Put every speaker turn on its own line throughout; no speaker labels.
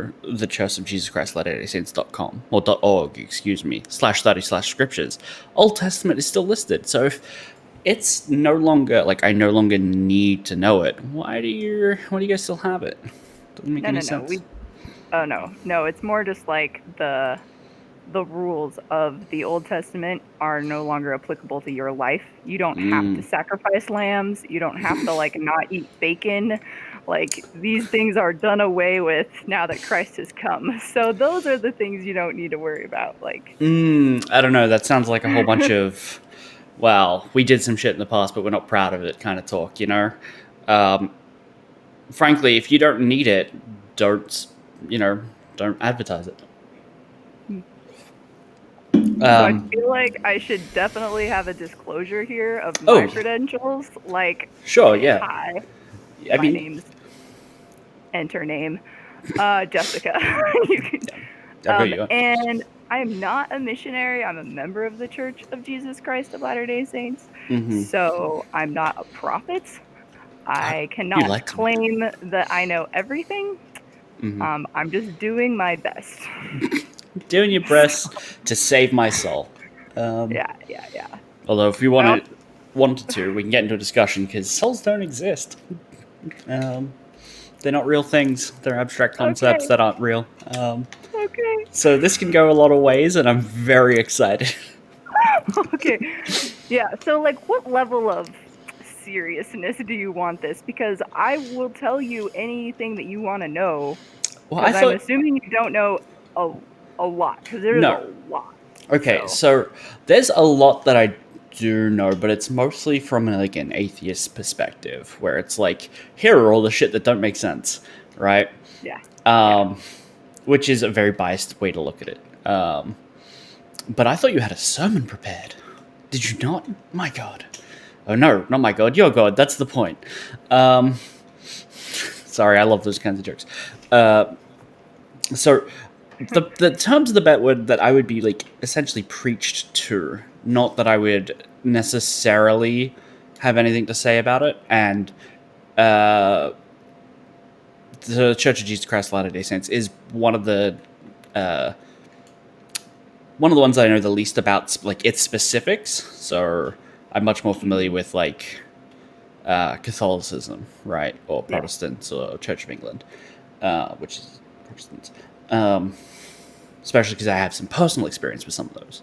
to the Church of Jesus Christ Latter-day Saints.com or .org, excuse me, /study/scriptures, Old Testament is still listed. So if it's no longer like I no longer need to know it, why do you guys still have it? Doesn't make any sense.
No, it's more just like the rules of the Old Testament are no longer applicable to your life. You don't have to sacrifice lambs. You don't have to like not eat bacon. Like these things are done away with now that Christ has come. So those are the things you don't need to worry about. Like,
I don't know. That sounds like a whole bunch of, well, we did some shit in the past, but we're not proud of it kind of talk, you know? Frankly, if you don't need it, don't advertise it.
So I feel like I should definitely have a disclosure here of my credentials. Like,
sure, yeah.
Hi, my name's enter name, Jessica. And I am not a missionary. I'm a member of the Church of Jesus Christ of Latter-day Saints. So I'm not a prophet. I cannot claim that I know everything. I'm just doing my best.
Doing your best to save my soul.
Yeah.
Although if we wanted to, we can get into a discussion because souls don't exist. They're not real things. They're abstract concepts that aren't real. So this can go a lot of ways, and I'm very excited.
Okay. Yeah. So, like, what level of seriousness do you want this? Because I will tell you anything that you want to know. Well, I'm assuming you don't know a lot, because there's a lot.
Okay, so there's a lot that I do know, but it's mostly from an atheist perspective, where it's like, here are all the shit that don't make sense, right?
Yeah.
Which is a very biased way to look at it. But I thought you had a sermon prepared. Did you not? My God. Oh no, not my God, your God. That's the point. Sorry, I love those kinds of jokes. So the terms of the bet were that I would be essentially preached to, not that I would necessarily have anything to say about it. And the Church of Jesus Christ of Latter-day Saints is one of the ones I know the least about, its specifics. So I'm much more familiar with Catholicism, right, or Protestants, or Church of England, which is Protestants. Especially because I have some personal experience with some of those.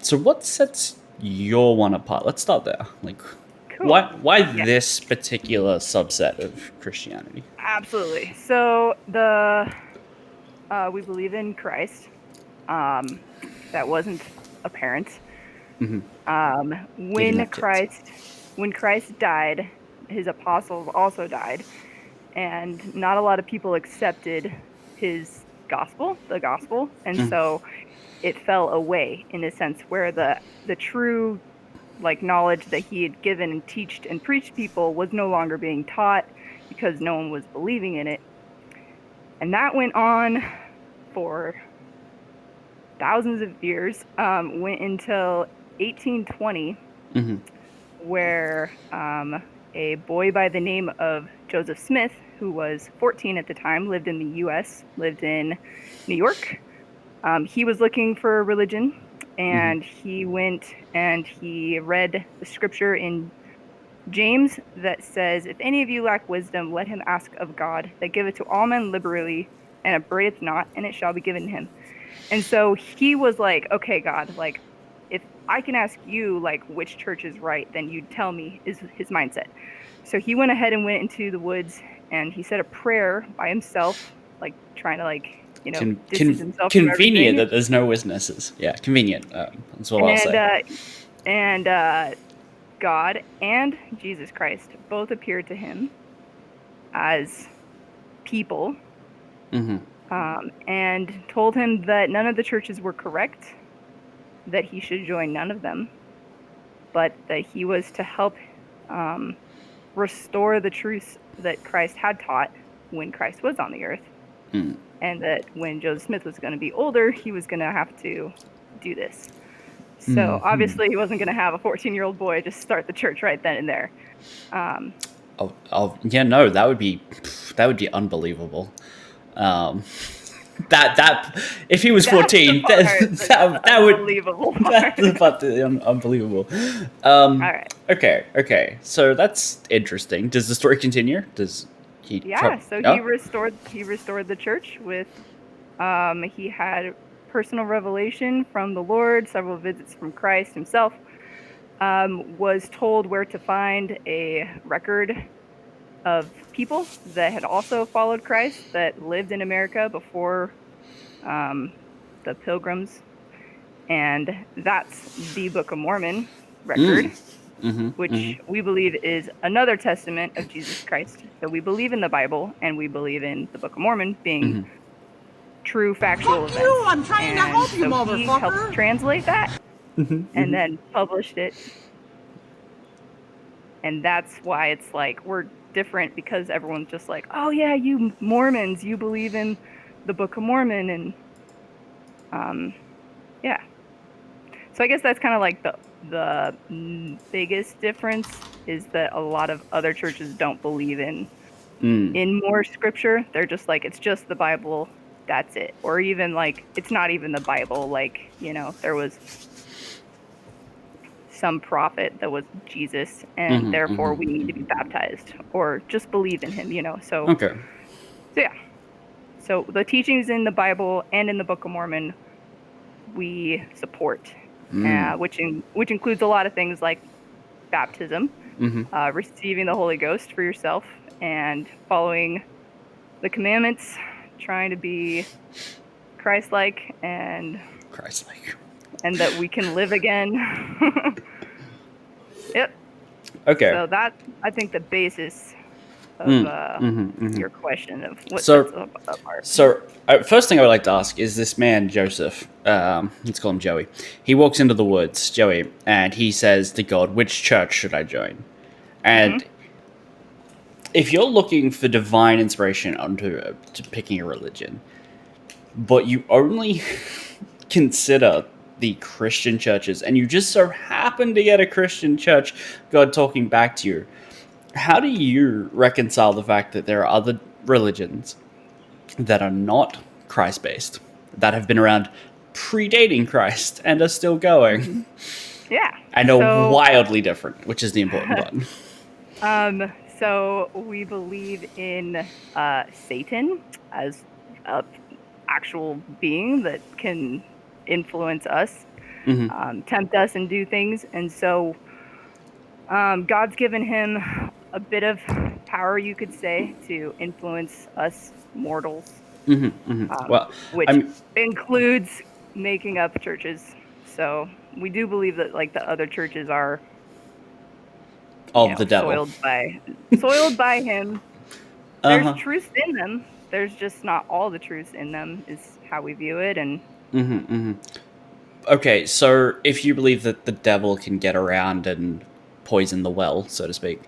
So what sets your one apart? Let's start there. Cool. Why this particular subset of Christianity?
Absolutely. So we believe in Christ. That wasn't apparent. When Christ died, his apostles also died, and not a lot of people accepted his the gospel, and so it fell away in a sense, where the true knowledge that he had given and teached and preached people was no longer being taught because no one was believing in it. And that went on for thousands of years, went until 1820, where a boy by the name of Joseph Smith, who was 14 at the time, lived in the U.S., lived in New York. He was looking for a religion, and he went and he read the scripture in James that says, "If any of you lack wisdom, let him ask of God, that giveth to all men liberally, and upbraideth not, and it shall be given him." And so he was like, okay, God, if I can ask you, which church is right, then you tell me, is his mindset. So he went ahead and went into the woods, and he said a prayer by himself, trying to, distance himself.
Convenient that there's no witnesses. Yeah, convenient. That's what I'll say.
And God and Jesus Christ both appeared to him as people. And told him that none of the churches were correct, that he should join none of them, but that he was to help restore the truths that Christ had taught when Christ was on the earth, and that when Joseph Smith was going to be older, he was going to have to do this. So obviously he wasn't going to have a 14-year-old boy just start the church right then and there.
Yeah, no, that would be unbelievable. Um, that if he was
That's
14,
the part
that would
unbelievable
that's the
part.
part unbelievable.
All right.
Okay. So that's interesting. Does the story continue? Does he try?
Yeah, so
Yeah.
he restored the church with he had personal revelation from the Lord, several visits from Christ himself, was told where to find a record of people that had also followed Christ that lived in America before the Pilgrims, and that's the Book of Mormon record, which we believe is another testament of Jesus Christ. So we believe in the Bible, and we believe in the Book of Mormon being true factual
Fuck
events.
you! I'm trying to
And
help you,
so he helped
motherfucker!
translate that and then published it. And that's why it's like we're different, because everyone's just like, oh yeah, you Mormons, you believe in the Book of Mormon. And yeah. So I guess that's kind of like the biggest difference, is that a lot of other churches don't believe in more scripture. They're just like, it's just the Bible, that's it. Or even like, it's not even the Bible. Like, there was some prophet that was Jesus, and therefore we need to be baptized or just believe in him, So,
Okay.
so yeah. So the teachings in the Bible and in the Book of Mormon we support, which includes a lot of things like baptism, receiving the Holy Ghost for yourself, and following the commandments, trying to be Christ-like, and that we can live again. Yep.
Okay.
So that's, I think, the basis of your question of what
So-
sets us apart.
So, first thing I would like to ask is this man, Joseph, let's call him Joey. He walks into the woods, Joey, and he says to God, which church should I join? And if you're looking for divine inspiration onto to picking a religion, but you only consider the Christian churches, and you just so happen to get a Christian church, God talking back to you, how do you reconcile the fact that there are other religions that are not Christ-based, that have been around predating Christ and are still going?
Yeah.
And are wildly different, which is the important one.
So we believe in Satan as an actual being that can influence us, tempt us, and do things. And so God's given him a bit of power, you could say, to influence us mortals,
Well,
which includes making up churches. So we do believe that, like, the other churches are
the devil.
soiled by him. There's truth in them. There's just not all the truth in them, is how we view it. And
Okay, so if you believe that the devil can get around and poison the well, so to speak,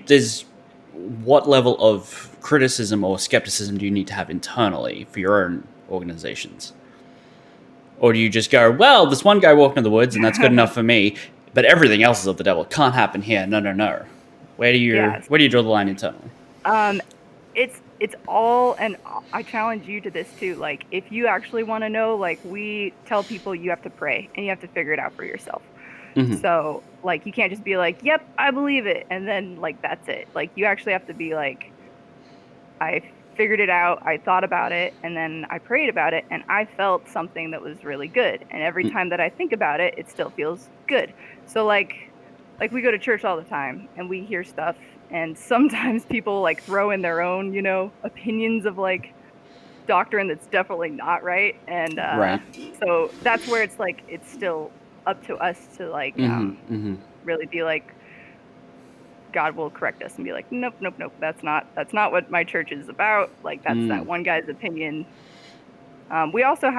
there's what level of criticism or skepticism do you need to have internally for your own organizations? Or do you just go, well, this one guy walked in the woods and that's good enough for me, but everything else is of the devil. It can't happen here. No. Where do you draw the line internally?
It's all, and I challenge you to this too. Like, if you actually want to know, like, we tell people you have to pray and you have to figure it out for yourself. So, like, you can't just be like, yep, I believe it, and then, like, that's it. Like, you actually have to be like, I figured it out, I thought about it, and then I prayed about it, and I felt something that was really good. And every time that I think about it, it still feels good. So, like we go to church all the time, and we hear stuff, and sometimes people, like, throw in their own, opinions of, like, doctrine that's definitely not right. And so that's where it's like, it's still up to us to, like, really be like, God will correct us and be like, nope, that's not what my church is about. Like, that's that one guy's opinion. We also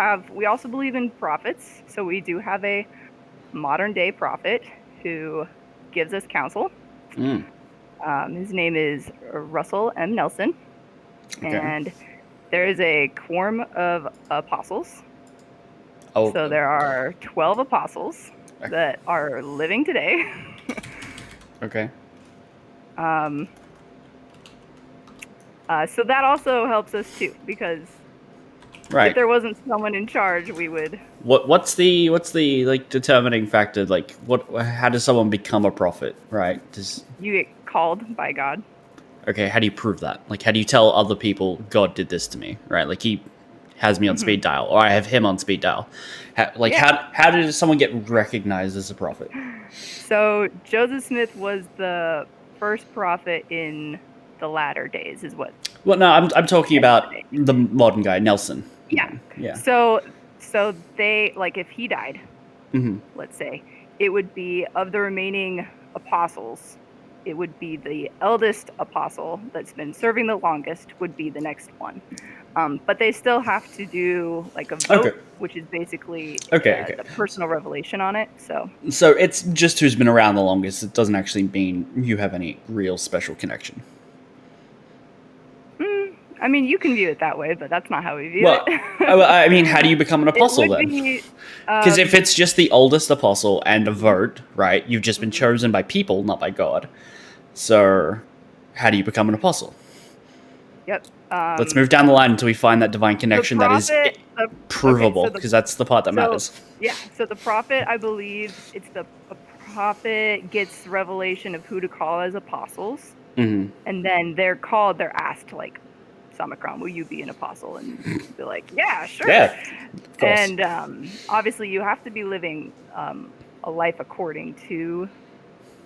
believe in prophets. So we do have a modern day prophet who gives us counsel. His name is Russell M. Nelson.
Okay.
And there is a quorum of apostles. So there are 12 apostles that are living today.
Okay.
So that also helps us too, because if
Right.
there wasn't someone in charge, we would.
What's the like determining factor? Like how does someone become a prophet? Right.
You get called by God.
Okay, how do you prove that? Like, how do you tell other people God did this to me? Right. Like he has me on
Hmm.
speed dial, or I have him on speed dial.
Yeah.
How did someone get recognized as a prophet?
So Joseph Smith was the first prophet in the latter days, is what
Well, no, I'm talking
tends
about
to be.
the modern guy, Nelson.
Yeah.
Yeah.
So they, like, if he died,
Hmm.
let's say, it would be, of the remaining apostles, it would be the eldest apostle that's been serving the longest would be the next one. But they still have to do like a
Okay.
vote, which is basically
Okay. Okay.
the personal revelation on it. So
So it's just who's been around the longest. It doesn't actually mean you have any real special connection.
I mean, you can view it that way, but that's not how we view
Well,
it.
I mean, how do you become an
It
apostle
would
then?
be,
Because if it's just the oldest apostle and a vote, right, you've just been
mhm.
chosen by people, not by God. So, how do you become an apostle?
Yep.
Let's move down the line until we find that divine
The
connection that is
prophet. Okay,
provable, because that's the part that
so
matters.
yeah, so the prophet, I believe it's a prophet gets revelation of who to call as apostles,
Hmm.
and then they're asked, like, Samikron, will you be an apostle? And be like, yeah, sure.
Yeah, of course.
And obviously, you have to be living a life according to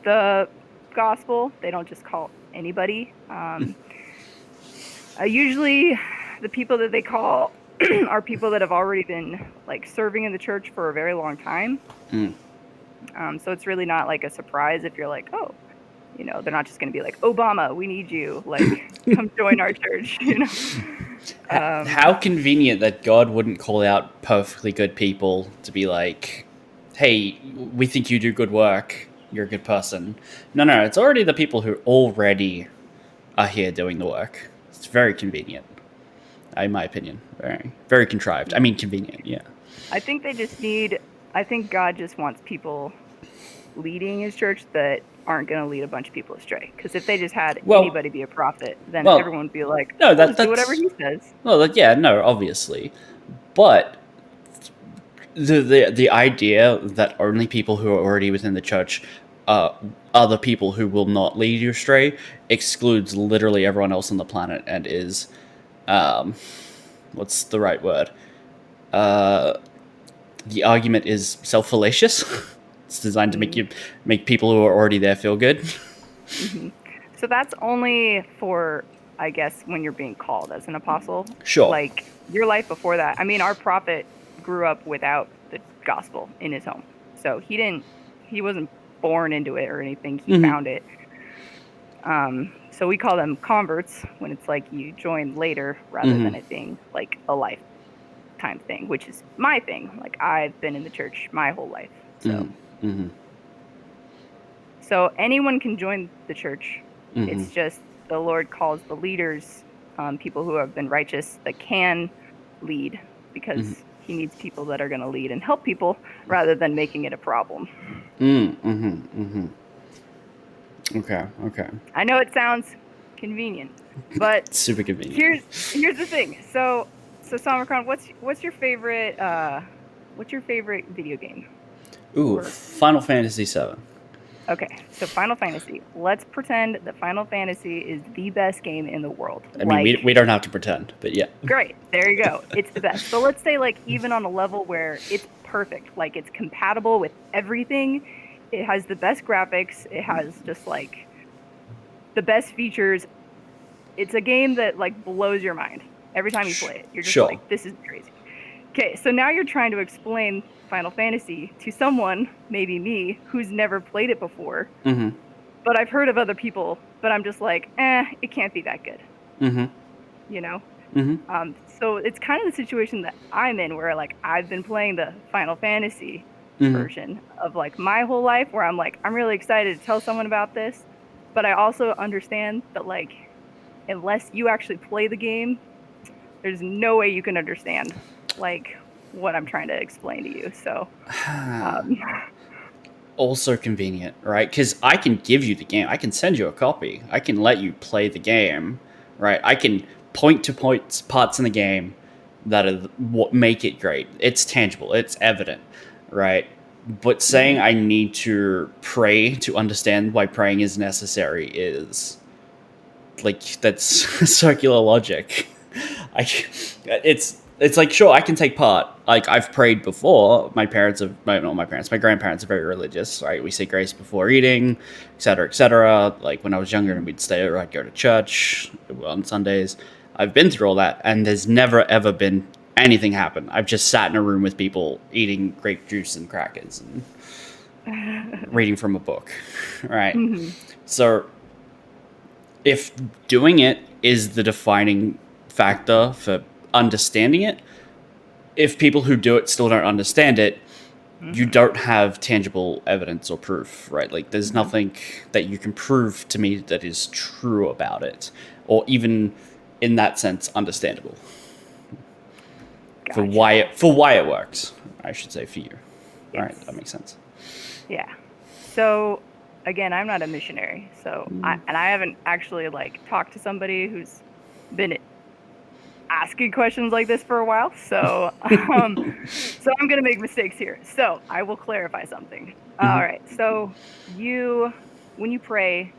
the gospel. They don't just call anybody. Usually, the people that they call are people that have already been like serving in the church for a very long time.
Mm.
So it's really not like a surprise if you're like, oh, they're not just going to be like, Obama, we need you, like, come join our church,
How convenient that God wouldn't call out perfectly good people to be like, hey, we think you do good work. You're a good person. No, it's already the people who already are here doing the work. It's very convenient, in my opinion. Very, very contrived. I mean, convenient, yeah.
I think I think God just wants people leading his church that aren't going to lead a bunch of people astray. Because if they just had
Well,
anybody be a prophet, then
well,
everyone would be like,
no,
I'll just do whatever
that's
he says.
well, yeah, no, obviously, but the idea that only people who are already within the church are the people who will not lead you astray excludes literally everyone else on the planet and is um, what's the right word? Uh, the argument is self-fallacious. It's designed to make people who are already there feel good.
Mm-hmm. So that's only for, I guess, when you're being called as an apostle.
Sure.
Like, your life before that. I mean, our prophet grew up without the gospel in his home. So he wasn't born into it or anything. He found it. So we call them converts when it's like you join later rather than it being like a lifetime thing, which is my thing. Like, I've been in the church my whole life. So, so anyone can join the church. It's just the Lord calls the leaders, people who have been righteous that can lead, because he needs people that are going to lead and help people rather than making it a problem.
Okay.
I know it sounds convenient, but
Super convenient.
here's the thing. So Samikron, what's your favorite video game?
Ooh, Final Fantasy VII.
Okay, so Final Fantasy. Let's pretend that Final Fantasy is the best game in the world.
I mean, we don't have to pretend, but yeah.
Great, there you go. It's the best. So let's say, like, even on a level where it's perfect, like it's compatible with everything. It has the best graphics. It has just like the best features. It's a game that like blows your mind every time you play it. You're just like, this is crazy. Okay, so now you're trying to explain Final Fantasy to someone, maybe me, who's never played it before. But I've heard of other people, but I'm just like, it can't be that good. You know? So it's kind of the situation that I'm in, where like I've been playing the Final Fantasy version of like my whole life, where I'm like, I'm really excited to tell someone about this, but I also understand that, like, unless you actually play the game, there's no way you can understand like what I'm trying to explain to you. So
also convenient, right? Because I can give you the game, I can send you a copy, I can let you play the game, right? I can point to parts in the game that are what make it great. It's tangible. It's evident, right? But saying I need to pray to understand why praying is necessary is like that's circular logic. I it's like, sure, I can take part. Like, I've prayed before. My grandparents are very religious, right? We say grace before eating, etc., etc. Like, when I was younger and we'd stay or I'd go to church on Sundays. I've been through all that, and there's never ever been anything happen. I've just sat in a room with people eating grape juice and crackers and reading from a book, right? So if doing it is the defining factor for understanding it, if people who do it still don't understand it, you don't have tangible evidence or proof, right? Like, there's nothing that you can prove to me that is true about it, or even in that sense understandable. Gotcha. For why it works, I should say, for you. Yes. All right, that makes sense.
Yeah. So again, I'm not a missionary, so I haven't actually like talked to somebody who's been asking questions like this for a while. So so I'm gonna make mistakes here. So I will clarify something. All right. So when you pray,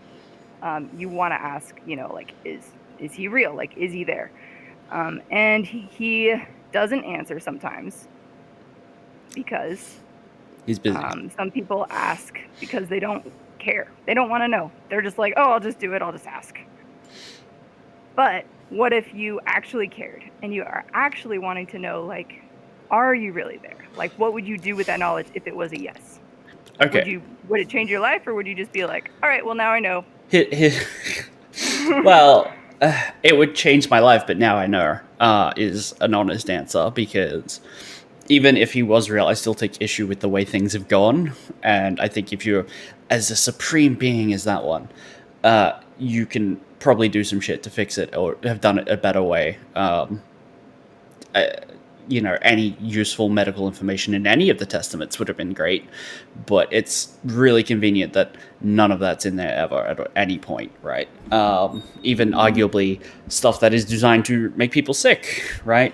you want to ask, like, is he real? Like, is he there? And he doesn't answer sometimes because
he's busy.
Some people ask because they don't care. They don't want to know. They're just like, oh, I'll just do it. I'll just ask. But what if you actually cared and you are actually wanting to know, like, are you really there? Like, what would you do with that knowledge if it was a yes?
Okay.
Would it change your life, or would you just be like, all right, well, now I know?
Well, it would change my life, but now I know is an honest answer, because even if he was real, I still take issue with the way things have gone. And I think if you're as a supreme being as that one, you can probably do some shit to fix it or have done it a better way. Any useful medical information in any of the testaments would have been great, but it's really convenient that none of that's in there ever at any point, right? Even arguably stuff that is designed to make people sick, right?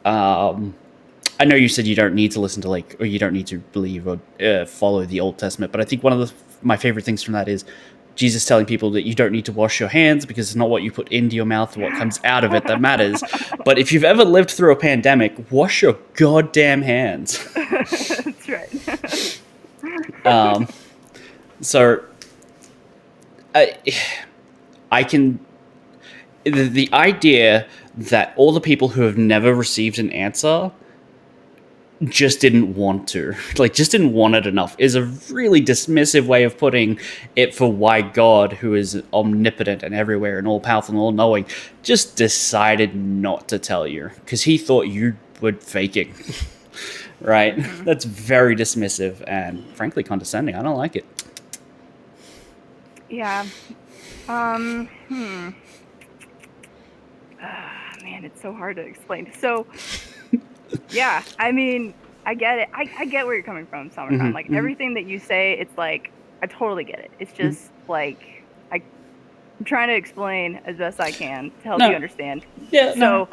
I know you said you don't need to listen to or you don't need to believe or follow the Old Testament, but I think one of my favorite things from that is Jesus telling people that you don't need to wash your hands because it's not what you put into your mouth or what comes out of it that matters. But if you've ever lived through a pandemic, wash your goddamn hands.
That's right.
So I can... The idea that all the people who have never received an answer just didn't want to, just didn't want it enough, is a really dismissive way of putting it for why God, who is omnipotent and everywhere and all-powerful and all-knowing, just decided not to tell you because he thought you were faking. Right? That's very dismissive and frankly condescending. I don't like it.
Yeah. Man, it's so hard to explain. So yeah, I mean, I get it. I get where you're coming from, Samarkand. Like, everything that you say, it's like, I totally get it. It's just like, I'm trying to explain as best I can to help you understand.
Yeah.
So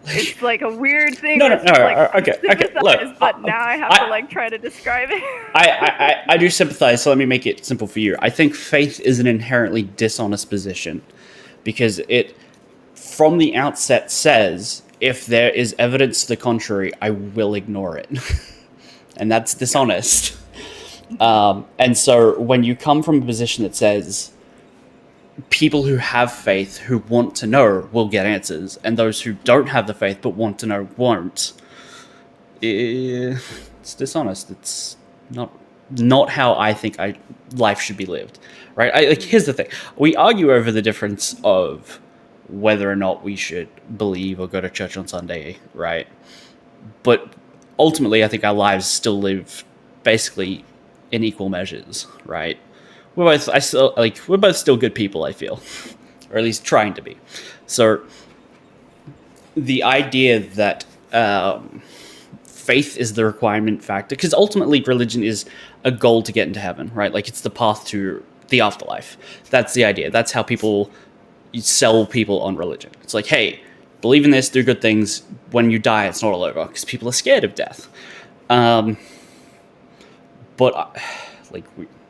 it's like a weird thing.
Okay. Look,
but now I have to try to describe it.
I do sympathize, so let me make it simple for you. I think faith is an inherently dishonest position because it, from the outset, says, if there is evidence to the contrary, I will ignore it. And that's dishonest. And so when you come from a position that says people who have faith, who want to know, will get answers, and those who don't have the faith but want to know won't, it's dishonest. It's not how I think life should be lived. Right? Here's the thing. We argue over the difference of whether or not we should believe or go to church on Sunday, right? But ultimately, I think our lives still live basically in equal measures, right? We're both still good people, I feel, or at least trying to be. So the idea that faith is the requirement factor, because ultimately religion is a goal to get into heaven, right? Like, it's the path to the afterlife. That's the idea. That's how people you sell people on religion. It's like, hey, believe in this, do good things. When you die, it's not all over, because people are scared of death. But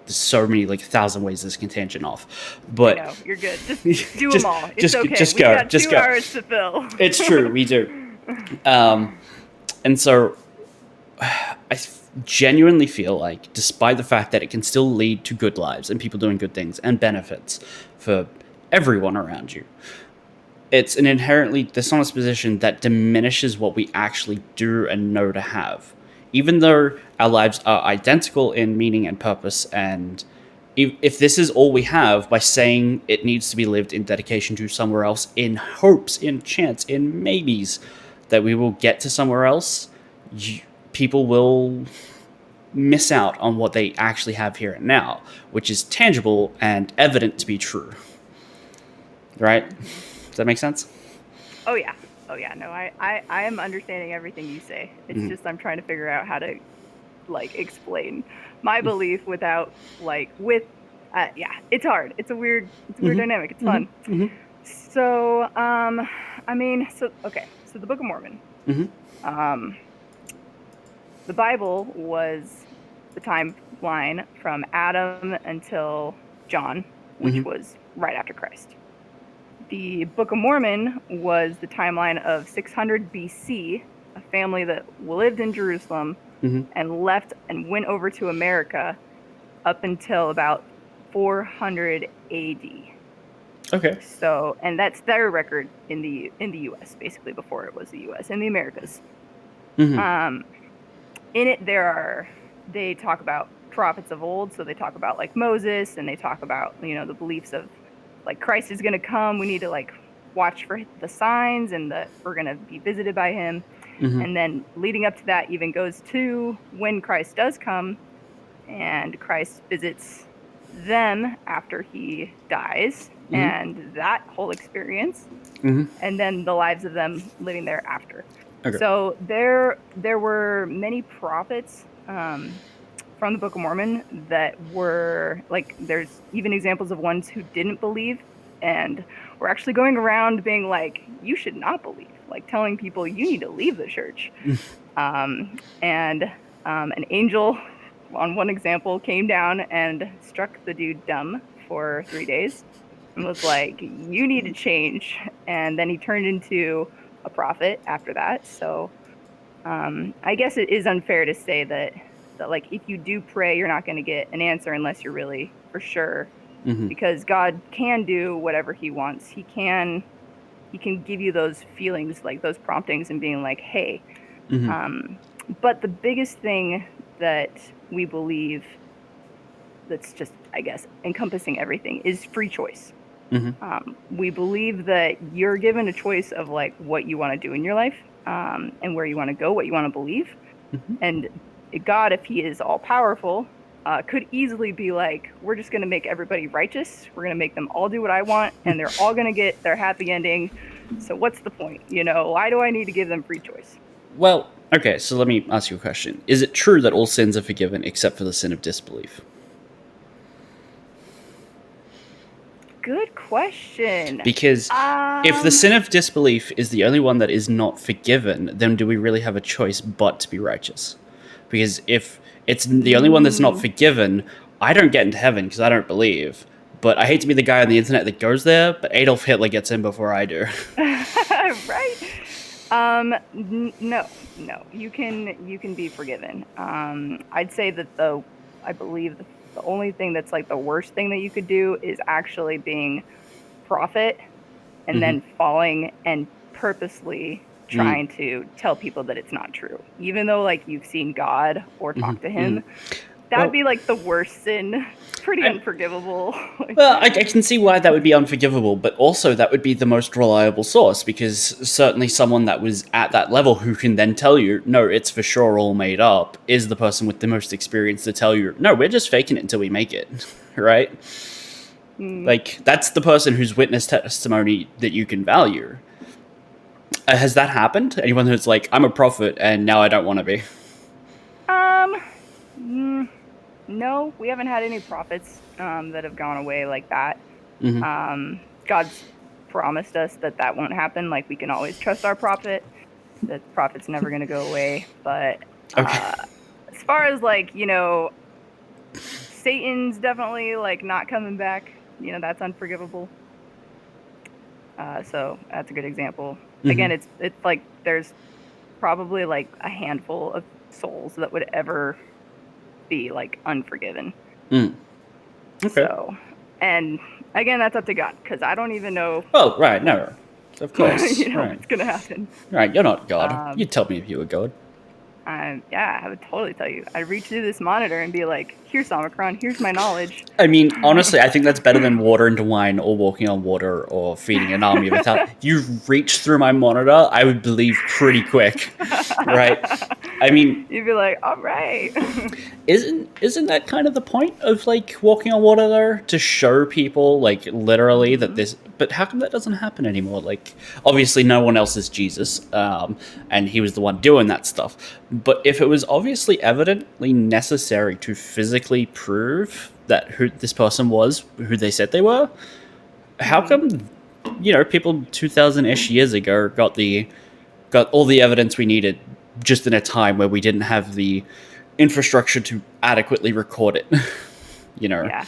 there's so many, like 1,000 ways this can tangent off. But
I know, you're good. Just do them all. It's okay.
Just
We've
go.
got
Just
2
go.
hours to fill.
It's true. We do. And so I genuinely feel like, despite the fact that it can still lead to good lives and people doing good things and benefits for everyone around you, it's an inherently dishonest position that diminishes what we actually do and know to have. Even though our lives are identical in meaning and purpose, and if this is all we have, by saying it needs to be lived in dedication to somewhere else, in hopes, in chance, in maybes that we will get to somewhere else, people will miss out on what they actually have here and now, which is tangible and evident to be true. Right? Does that make sense?
Oh yeah. No, I am understanding everything you say. It's just I'm trying to figure out how to like explain my belief without like yeah, it's hard. It's a weird dynamic. It's fun. So so the Book of Mormon. The Bible was the timeline from Adam until John, which was right after Christ. The Book of Mormon was the timeline of 600 BC, a family that lived in Jerusalem and left and went over to America up until about 400 AD.
Okay.
So, and that's their record in the U.S. basically, before it was the U.S. in the Americas. In it, they talk about prophets of old, so they talk about like Moses, and they talk about the beliefs of like Christ is going to come. We need to like watch for the signs, and that we're going to be visited by him. And then leading up to that even goes to when Christ does come, and Christ visits them after he dies, and that whole experience, and then the lives of them living thereafter. Okay. So there were many prophets from the Book of Mormon that were like, there's even examples of ones who didn't believe and were actually going around being like, you should not believe, like telling people you need to leave the church. And an angel, on one example, came down and struck the dude dumb for 3 days and was like, you need to change. And then he turned into a prophet after that. So I guess it is unfair to say that like if you do pray, you're not going to get an answer unless you're really for sure, because God can do whatever he wants. He can give you those feelings, like those promptings, and being like, hey. But the biggest thing that we believe, that's just, I guess, encompassing everything, is free choice. We believe that you're given a choice of like what you want to do in your life, and where you want to go, what you want to believe. And God, if he is all powerful, could easily be like, we're just going to make everybody righteous. We're going to make them all do what I want, and they're all going to get their happy ending. So what's the point? Why do I need to give them free choice?
Well, okay, so let me ask you a question. Is it true that all sins are forgiven except for the sin of disbelief?
Good question.
Because if the sin of disbelief is the only one that is not forgiven, then do we really have a choice but to be righteous? Because if it's the only one that's not forgiven, I don't get into heaven because I don't believe. But I hate to be the guy on the internet that goes there, but Adolf Hitler gets in before I do.
Right? No. You can be forgiven. I'd say that I believe the only thing that's like the worst thing that you could do is actually being prophet and then falling and purposely trying to tell people that it's not true, even though like you've seen God or talked to him. That'd be like the worst sin. Pretty unforgivable.
Well, I can see why that would be unforgivable, but also that would be the most reliable source, because certainly someone that was at that level who can then tell you, no, it's for sure all made up, is the person with the most experience to tell you, no, we're just faking it until we make it, right? Like, that's the person whose witness testimony that you can value. Has that happened? Anyone who's like, I'm a prophet and now I don't want to be?
No, we haven't had any prophets that have gone away like that. God's promised us that won't happen. Like, we can always trust our prophet. The prophet's never going to go away. But
Okay.
as far as, like, Satan's definitely, like, not coming back. That's unforgivable. So that's a good example. Again, it's like there's probably like a handful of souls that would ever be like unforgiven.
Okay.
So, and again, that's up to God, because I don't even know.
Oh, right. No, of course. Right.
What's gonna happen.
Right. You're not God. You'd tell me if you were God.
Yeah, I would totally tell you. I'd reach through this monitor and be like, here's Omicron, here's my knowledge.
I mean, honestly, I think that's better than water into wine or walking on water or feeding an army without... You reach through my monitor, I would believe pretty quick, right? I mean...
You'd be like, all right.
Isn't that kind of the point of, like, walking on water, though? To show people, like, literally that this... But how come that doesn't happen anymore? Like, obviously no one else is Jesus, and he was the one doing that stuff. But if it was obviously evidently necessary to physically prove that who this person was, who they said they were, how come, people 2,000-ish years ago got all the evidence we needed just in a time where we didn't have the infrastructure to adequately record it?
Yeah.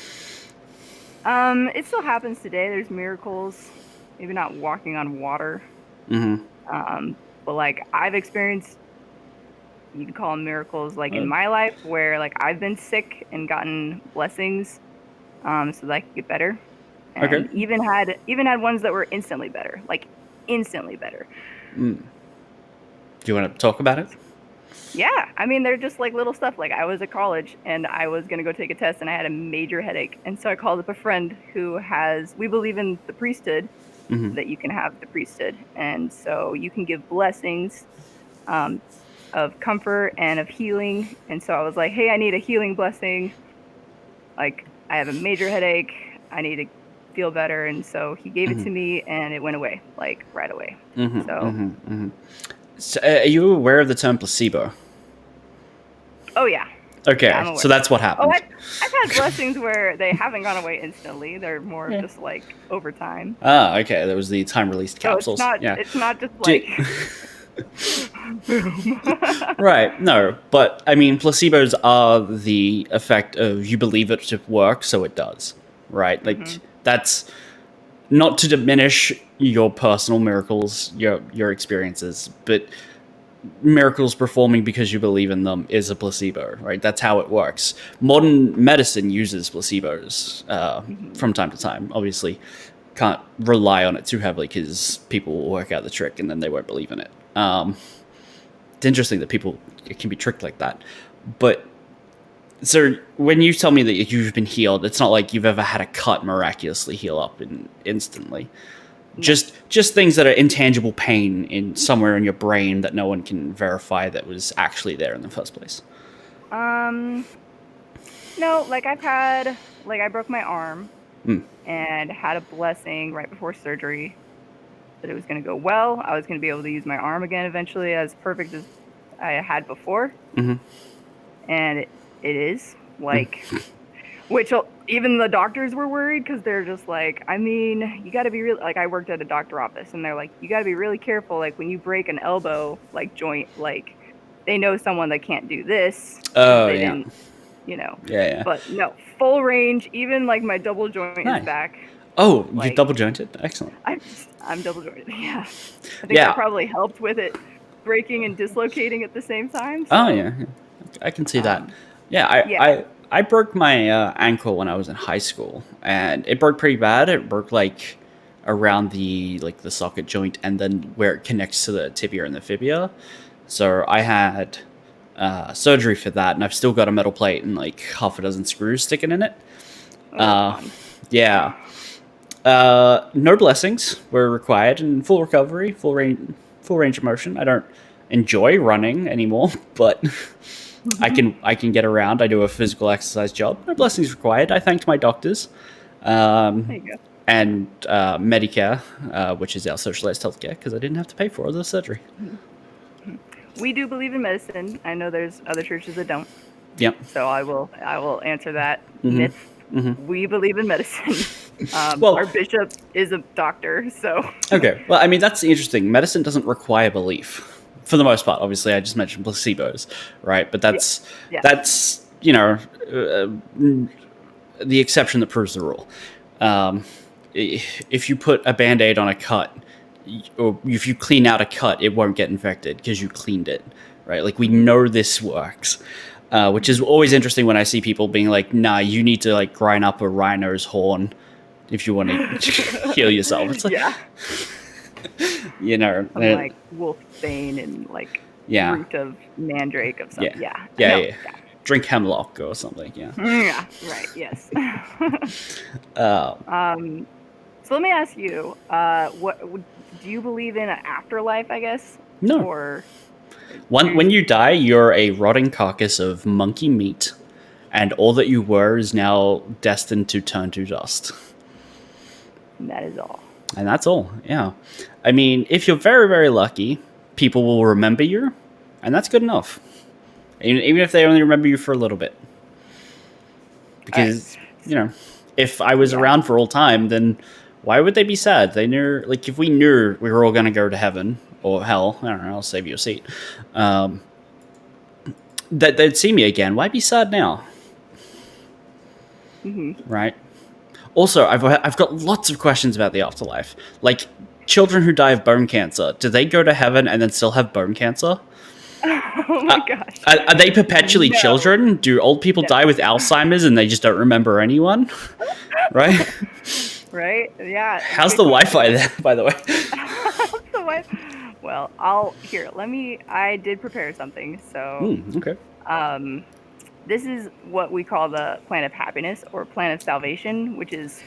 It still happens today. There's miracles, maybe not walking on water. But like, I've experienced, you can call them miracles, like in my life, where like I've been sick and gotten blessings, so that I could get better. And even had ones that were instantly better, like instantly better.
Do you want to talk about it?
Yeah, I mean, they're just like little stuff. Like, I was at college and I was going to go take a test and I had a major headache. And so I called up a friend we believe in the priesthood, that you can have the priesthood. And so you can give blessings of comfort and of healing. And so I was like, hey, I need a healing blessing. Like, I have a major headache. I need to feel better. And so he gave it to me and it went away, like right away.
So, are you aware of the term placebo?
Oh, yeah.
Okay,
yeah,
so that's what happened.
Oh, I've had blessings where they haven't gone away instantly. They're more just like over time.
Ah, okay. There was the time-released capsules.
So it's not just like...
Right, no. But, I mean, placebos are the effect of you believe it to work, so it does. Right? Like, that's... Not to diminish your personal miracles, your experiences, but miracles performing because you believe in them is a placebo, right? That's how it works. Modern medicine uses placebos from time to time. Obviously, can't rely on it too heavily because people will work out the trick and then they won't believe in it. It's interesting that people can be tricked like that. But so when you tell me that you've been healed, it's not like you've ever had a cut miraculously heal up instantly. No. Just things that are intangible pain in somewhere in your brain that no one can verify that was actually there in the first place.
No, like I broke my arm and had a blessing right before surgery that it was going to go well. I was going to be able to use my arm again eventually, as perfect as I had before. And it is, like, which even the doctors were worried, because they're just like, I mean, you got to be really, like, I worked at a doctor office, and they're like, you got to be really careful, like, when you break an elbow, like, joint, like, they know someone that can't do this.
Oh, yeah.
Yeah. But no, full range, even, like, my double joint is back.
Oh, like, you double jointed? Excellent.
I'm double jointed, yeah. I think that probably helped with it breaking and dislocating at the same time. So.
Oh, yeah. I can see that. I broke my ankle when I was in high school, and it broke pretty bad. It broke like around the socket joint, and then where it connects to the tibia and the fibula. So I had surgery for that, and I've still got a metal plate and like half a dozen screws sticking in it. No blessings were required, and full recovery, full range of motion. I don't enjoy running anymore, but I can get around. I do a physical exercise job. No blessings required. I thanked my doctors. There you go. And Medicare, which is our socialized healthcare, because I didn't have to pay for all the surgery.
We do believe in medicine. I know there's other churches that don't.
Yep.
So I will answer that myth. We believe in medicine.
Well,
Our bishop is a doctor, so
okay. Well, I mean, that's interesting. Medicine doesn't require belief for the most part. Obviously, I just mentioned placebos, right? But
yeah, yeah.
that's the exception that proves the rule. Um, if you put a Band-Aid on a cut, or if you clean out a cut, it won't get infected because you cleaned it, right? Like, we know this works, which is always interesting when I see people being like, "Nah, you need to like grind up a rhino's horn if you want to heal yourself." It's like,
Yeah, some
uh,
like wolfbane and like
yeah,
root of mandrake of
yeah,
something. Yeah,
yeah,
no,
yeah. Drink hemlock or something. Yeah.
yeah, right, yes.
Uh,
So let me ask you, what do you believe in an afterlife? I guess,
no.
or
When you die, you're a rotting carcass of monkey meat, and all that you were is now destined to turn to dust.
that is all.
And that's all, yeah. I mean, if you're very, very lucky, people will remember you, and that's good enough. Even if they only remember you for a little bit. Because, if I was around for all time, then why would they be sad? They knew, like, if we knew we were all going to go to heaven, or hell, I don't know, I'll save you a seat, that they'd see me again. Why be sad now?
Mm-hmm.
Right? Also, I've got lots of questions about the afterlife. Like, children who die of bone cancer, do they go to heaven and then still have bone cancer?
Oh my gosh.
Are they perpetually
No.
children? Do old people die with Alzheimer's and they just don't remember anyone? Right?
Right? Yeah.
How's the Wi-Fi there, by the way?
How's the Wi-Fi? Well, I did prepare something. So,
Okay.
This is what we call the plan of happiness or plan of salvation, which is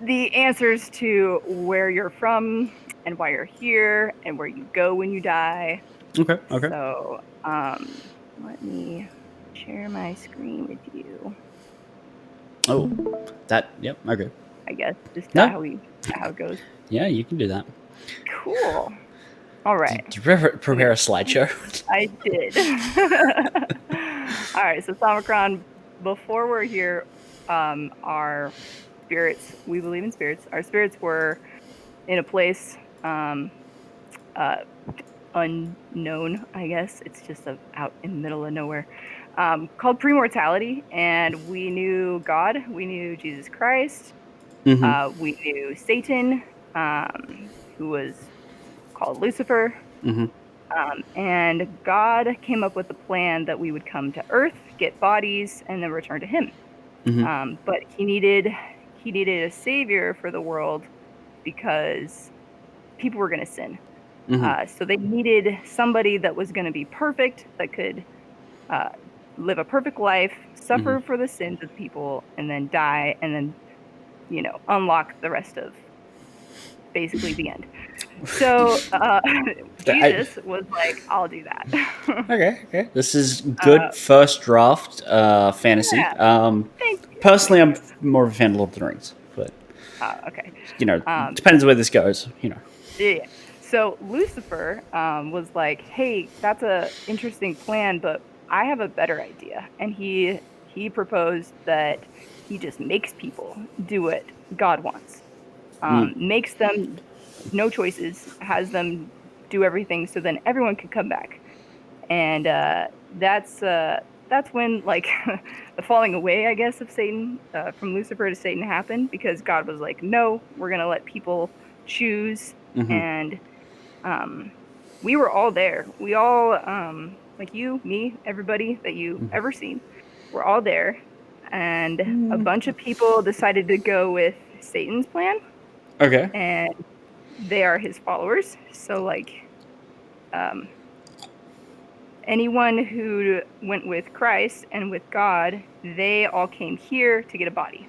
the answers to where you're from and why you're here and where you go when you die.
Okay.
So, let me share my screen with you.
Oh, yep, okay.
I guess just how it goes.
Yeah, you can do that.
Cool. All right.
Did you prepare a slideshow?
I did. All right, so Samacron, before we're here, our spirits, we believe in spirits. Our spirits were in a place unknown, I guess. It's just out in the middle of nowhere, called premortality. And we knew God. We knew Jesus Christ.
Mm-hmm.
We knew Satan, who was called Lucifer.
Mm-hmm.
And God came up with a plan that we would come to Earth, get bodies, and then return to Him.
Mm-hmm.
But He needed a savior for the world because people were going to sin.
Mm-hmm.
So they needed somebody that was going to be perfect, that could live a perfect life, suffer for the sins of people, and then die, and then unlock the rest of basically the end. So Jesus was like, I'll do that.
Okay. This is good first draft fantasy.
Yeah.
Personally, I'm more of a fan of Lord of the Rings, but
okay.
Depends where this goes.
Yeah. So Lucifer was like, hey, that's a interesting plan, but I have a better idea. And he proposed that he just makes people do what God wants. Makes them no choices, has them do everything, so then everyone can come back. And that's when like the falling away, I guess, of Satan, from Lucifer to Satan happened, because God was like, no, we're gonna let people choose. And we were all there. We all, like you, me, everybody that you've ever seen, we're all there. And a bunch of people decided to go with Satan's plan.
Okay.
And they are his followers. So, like, anyone who went with Christ and with God, they all came here to get a body.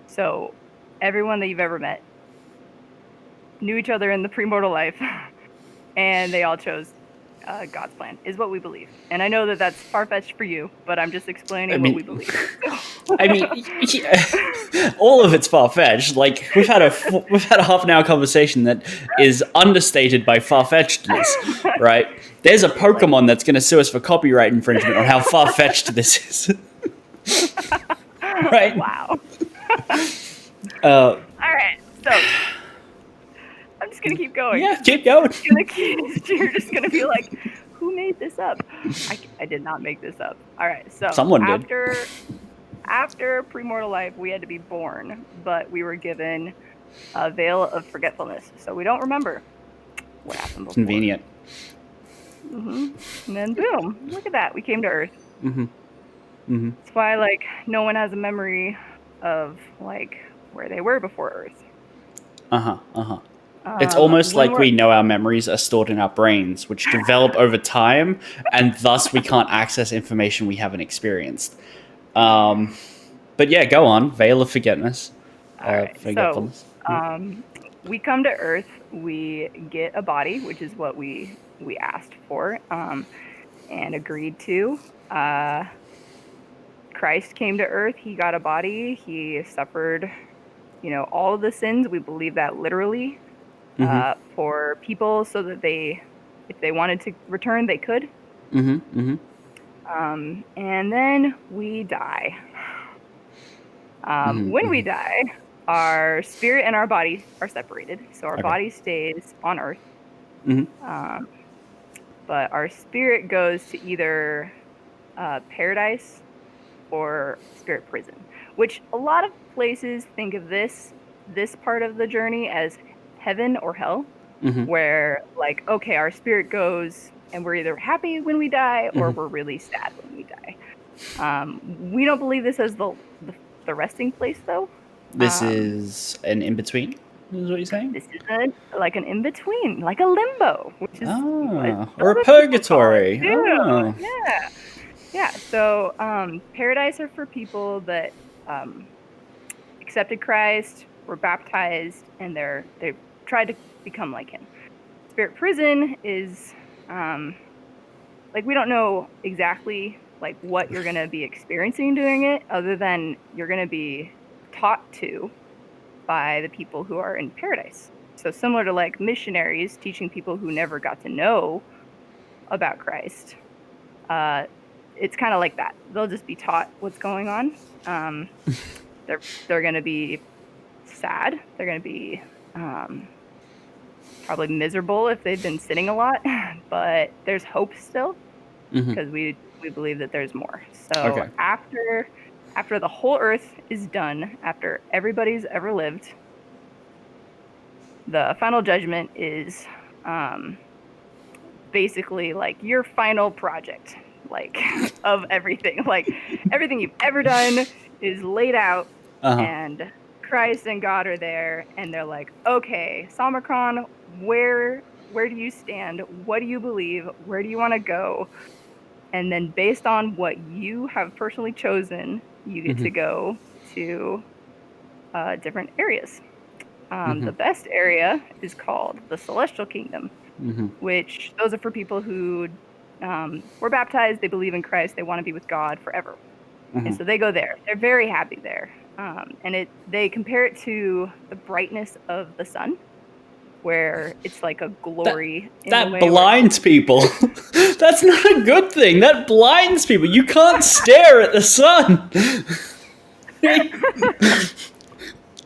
So, everyone that you've ever met knew each other in the premortal life, and they all chose God's plan, is what we believe. And I know that that's far-fetched for you, but I'm just explaining what we believe.
I mean, all of it's far-fetched. Like, we've had a half an hour conversation that is understated by far-fetchedness, right? There's a Pokemon that's going to sue us for copyright infringement on how far-fetched this is. Right?
Wow. All right, so I'm just gonna keep going.
Yeah, keep going.
You're just gonna be like, who made this up? I did not make this up. All right, so
Someone did.
after premortal life, we had to be born, but we were given a veil of forgetfulness, so we don't remember what happened before.
Convenient.
And then boom, look at that, we came to Earth.
Mm-hmm.
That's why like no one has a memory of like where they were before Earth.
It's almost like we know our memories are stored in our brains, which develop over time, and thus we can't access information we haven't experienced. But yeah, go on. Veil of forgetfulness. Forgetfulness.
So we come to Earth, we get a body, which is what we asked for and agreed to. Christ came to Earth, he got a body, he suffered, all of the sins. We believe that literally for people so that if they wanted to return, they could. And then we die. When we die, our spirit and our body are separated. So our body stays on Earth. But our spirit goes to either paradise or spirit prison, which a lot of places think of this part of the journey as heaven or hell, where like, okay, our spirit goes and we're either happy when we die or we're really sad when we die. We don't believe this as the resting place, though.
This is an in-between, is what you're saying?
This is like an in-between, like a limbo, which is
or a purgatory.
Yeah. So paradise are for people that accepted Christ, were baptized, and they've tried to become like him. Spirit prison is like we don't know exactly like what you're going to be experiencing doing it, other than you're going to be taught to by the people who are in paradise. So similar to like missionaries teaching people who never got to know about Christ, it's kind of like that. They'll just be taught what's going on. They're going to be sad. They're going to be probably miserable if they've been sinning a lot, but there's hope still because we believe that there's more. So after the whole earth is done, after everybody's ever lived, the final judgment is basically like your final project, like of everything. Like everything you've ever done is laid out, and Christ and God are there, and they're like, okay, Somicron, where do you stand? What do you believe? Where do you want to go? And then based on what you have personally chosen, you get to go to different areas. The best area is called the Celestial Kingdom, which those are for people who were baptized, they believe in Christ, they want to be with God forever. And so they go there. They're very happy there. And they compare it to the brightness of the sun, where it's like a glory.
That blinds people. That's not a good thing. That blinds people. You can't stare at the sun.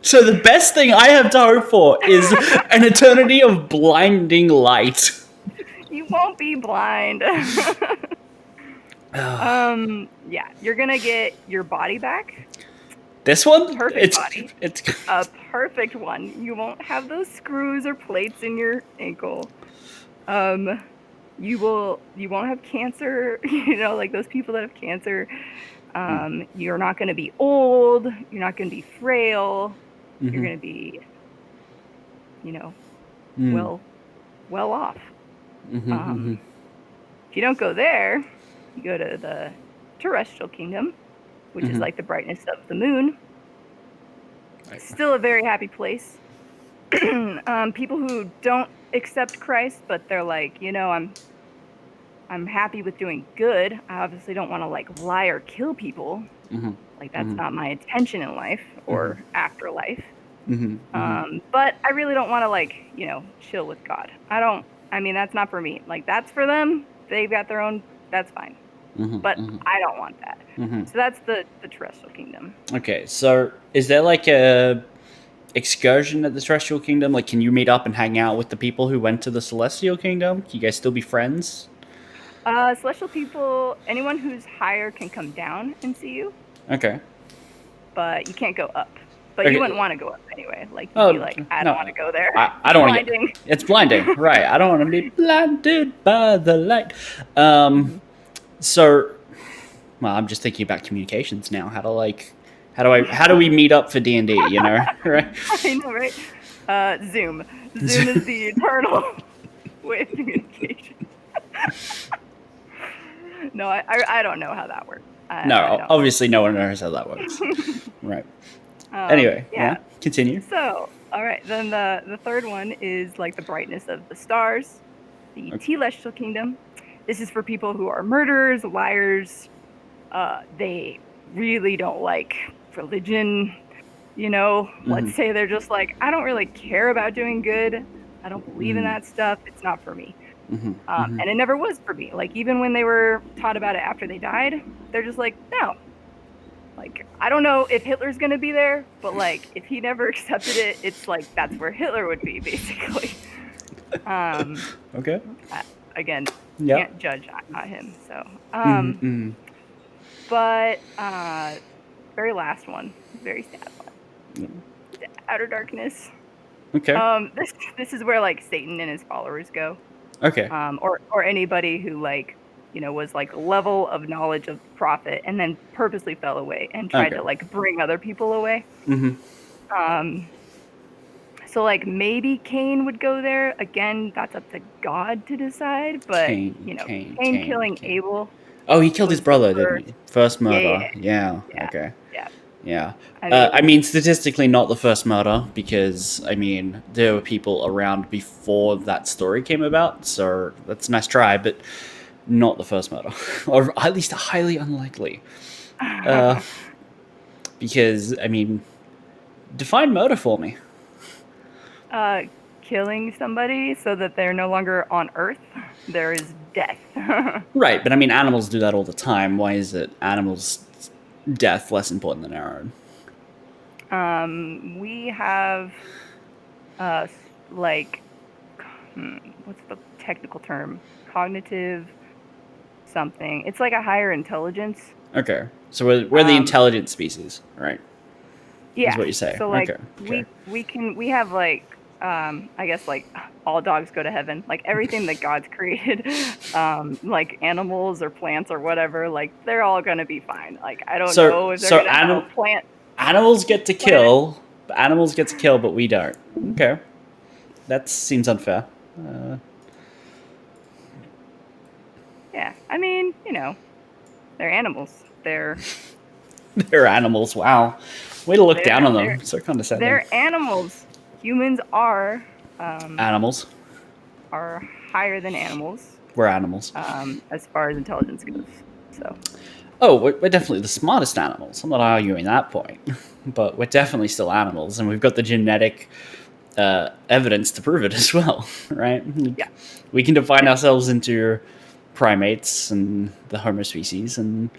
So the best thing I have to hope for is an eternity of blinding light.
You won't be blind. Yeah, you're gonna get your body back.
This one?
Perfect body. It's a perfect one. You won't have those screws or plates in your ankle. You won't have cancer, like those people that have cancer. You're not gonna be old, you're not gonna be frail, you're gonna be, well off. If you don't go there, you go to the terrestrial kingdom, which is like the brightness of the moon. Still a very happy place. People who don't accept Christ, but they're like, I'm happy with doing good. I obviously don't want to like lie or kill people. Like that's not my intention in life or afterlife. But I really don't want to like, chill with God. That's not for me. Like that's for them. They've got their own, that's fine. but I don't want that. So that's the terrestrial kingdom.
Okay, so is there like a excursion at the terrestrial kingdom? Like, can you meet up and hang out with the people who went to the celestial kingdom? Can you guys still be friends?
Celestial people, anyone who's higher can come down and see you,
Okay.
but you can't go up. But
Okay.
you wouldn't want to go up anyway. Like, you'd be like, I don't want to go there.
I don't want to. It's blinding, right? I don't want to be blinded by the light. So, well, I'm just thinking about communications now. How do we meet up for D&D? You know, right?
I know, right? Zoom. Zoom is the eternal way of communication. No, I don't know how that works.
No, obviously no one knows how that works. Right. Anyway, yeah. Continue.
So, all right, then the third one is like the brightness of the stars, the Celestial Kingdom. This is for people who are murderers, liars. They really don't like religion. You know, let's say they're just like, I don't really care about doing good. I don't believe in that stuff. It's not for me. And it never was for me. Like, even when they were taught about it after they died, they're just like, no. Like, I don't know if Hitler's going to be there, but like, if he never accepted it, it's like, that's where Hitler would be, basically.
Okay.
Again, can't judge not him. So, but very last one, very sad one. The outer darkness.
Okay.
This is where like Satan and his followers go.
Okay.
Or anybody who like, you know, was like a level of knowledge of the prophet and then purposely fell away and tried to like bring other people away. So like maybe Cain would go there. Again, that's up to God to decide. But Cain killing Abel.
Oh, he killed his brother, didn't he? First murder. Yeah. Okay. Yeah. I mean, statistically, not the first murder, because, I mean, there were people around before that story came about, so that's a nice try, but not the first murder. Or at least highly unlikely. Because, I mean, define murder for me.
Killing somebody so that they're no longer on Earth. There is death.
Right, but I mean, animals do that all the time. Why is it animals' death less important than our own?
We have, like, what's the technical term? Cognitive something. It's like a higher intelligence.
Okay, so we're the intelligent species, right?
Yeah,
is what you say.
So like, we have like, I guess like all dogs go to heaven. Like everything that God's created, like animals or plants or whatever, like they're all gonna be fine. Like I don't know if they're gonna have a plant.
Animals get to kill. Animals get to kill, but we don't. Okay, that seems unfair.
Yeah, I mean, you know, they're animals. They're
animals. Wow, way to look down on them. So condescending.
They're animals. Humans are
animals.
Are higher than animals.
We're animals.
As far as intelligence goes. So.
Oh, we're definitely the smartest animals. I'm not arguing that point, but we're definitely still animals, and we've got the genetic evidence to prove it as well, right?
Yeah.
We can define ourselves into primates and the Homo species, and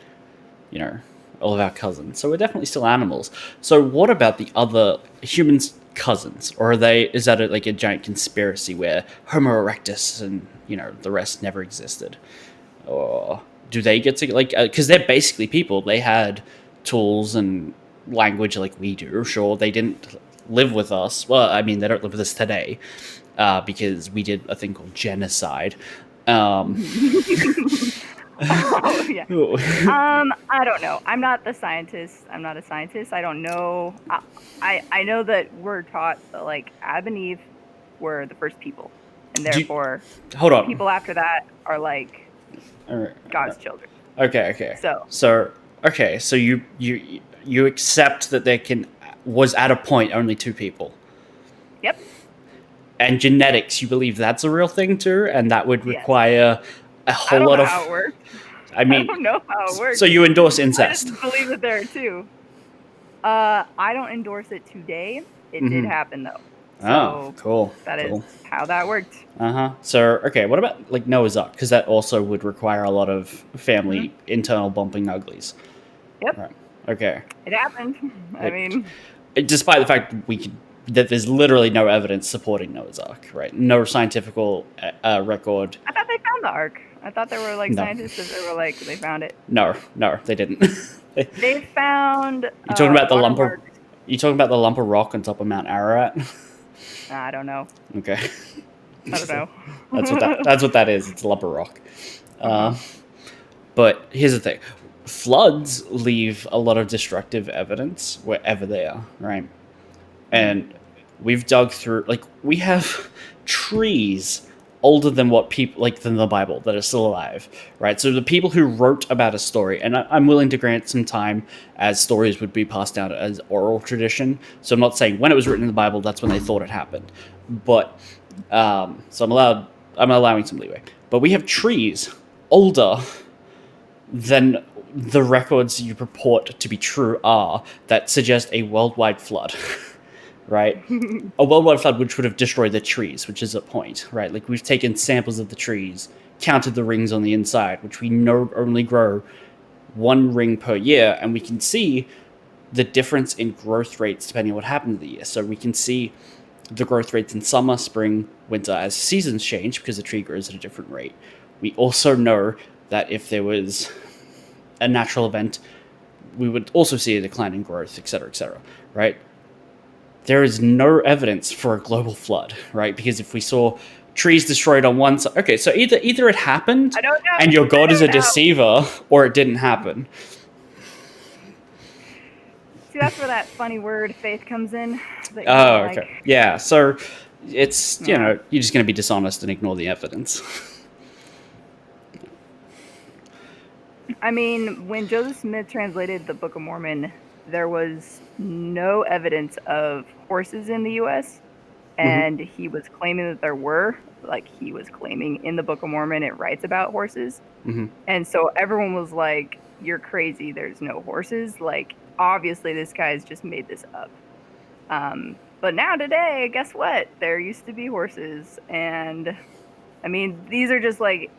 you know, all of our cousins. So we're definitely still animals. So what about the other humans' cousins? Or is that like a giant conspiracy where Homo erectus and, you know, the rest never existed? Or do they get to, like, because they're basically people. They had tools and language like we do. Sure, they didn't live with us. Well, I mean, they don't live with us today because we did a thing called genocide.
Oh, yeah. I don't know. I'm not the scientist. I'm not a scientist. I don't know. I know that we're taught that, like, Adam and Eve were the first people, and therefore, people after that are like God's children.
Okay. So you accept that there was at a point only two people.
Yep.
And genetics, you believe that's a real thing too, and that would require a whole lot of.
How it works.
I mean,
I don't know how it works.
So you endorse incest?
I just believe that there are two. I don't endorse it today. It did happen though. So
cool.
that is
Cool.
how that worked.
So, okay, what about like Noah's Ark? Because that also would require a lot of family internal bumping uglies.
Yep.
Right. Okay.
It happened. I mean,
Despite the fact that there's literally no evidence supporting Noah's Ark, right? No scientific record.
I thought they found the Ark. I thought there were like
No.
scientists that were like, they found it.
No, they didn't.
They found.
You talking about the lump of?
watermarks.
You talking about the lump of rock on top of Mount Ararat?
I don't know.
Okay.
I don't know.
That's what that is. It's a lump of rock. But here's the thing: floods leave a lot of destructive evidence wherever they are, right? And we've dug through, like, we have trees older than what people, like, than the Bible, that are still alive, right? So the people who wrote about a story, and I'm willing to grant some time as stories would be passed down as oral tradition. So I'm not saying when it was written in the Bible, that's when they thought it happened. But, so I'm allowing some leeway. But we have trees older than the records you purport to be true are that suggest a worldwide flood. Right? A worldwide flood which would have destroyed the trees, which is a point, right? Like, we've taken samples of the trees, counted the rings on the inside, which we know only grow one ring per year, and we can see the difference in growth rates depending on what happened to the year. So we can see the growth rates in summer, spring, winter as seasons change because the tree grows at a different rate. We also know that if there was a natural event, we would also see a decline in growth, etc., right? There is no evidence for a global flood, right? Because if we saw trees destroyed on one side, okay, so either it happened
I don't know.
and your God is a
know.
deceiver, or it didn't happen.
See, that's where that funny word faith comes in.
Oh, okay. Yeah, so it's, you're just going to be dishonest and ignore the evidence.
I mean, when Joseph Smith translated the Book of Mormon, there was no evidence of horses in the U.S., and he was claiming that there were. Like, he was claiming in the Book of Mormon it writes about horses. And so everyone was like, you're crazy, there's no horses. Like, obviously this guy's just made this up. But now today, guess what? There used to be horses. And I mean, these are just like,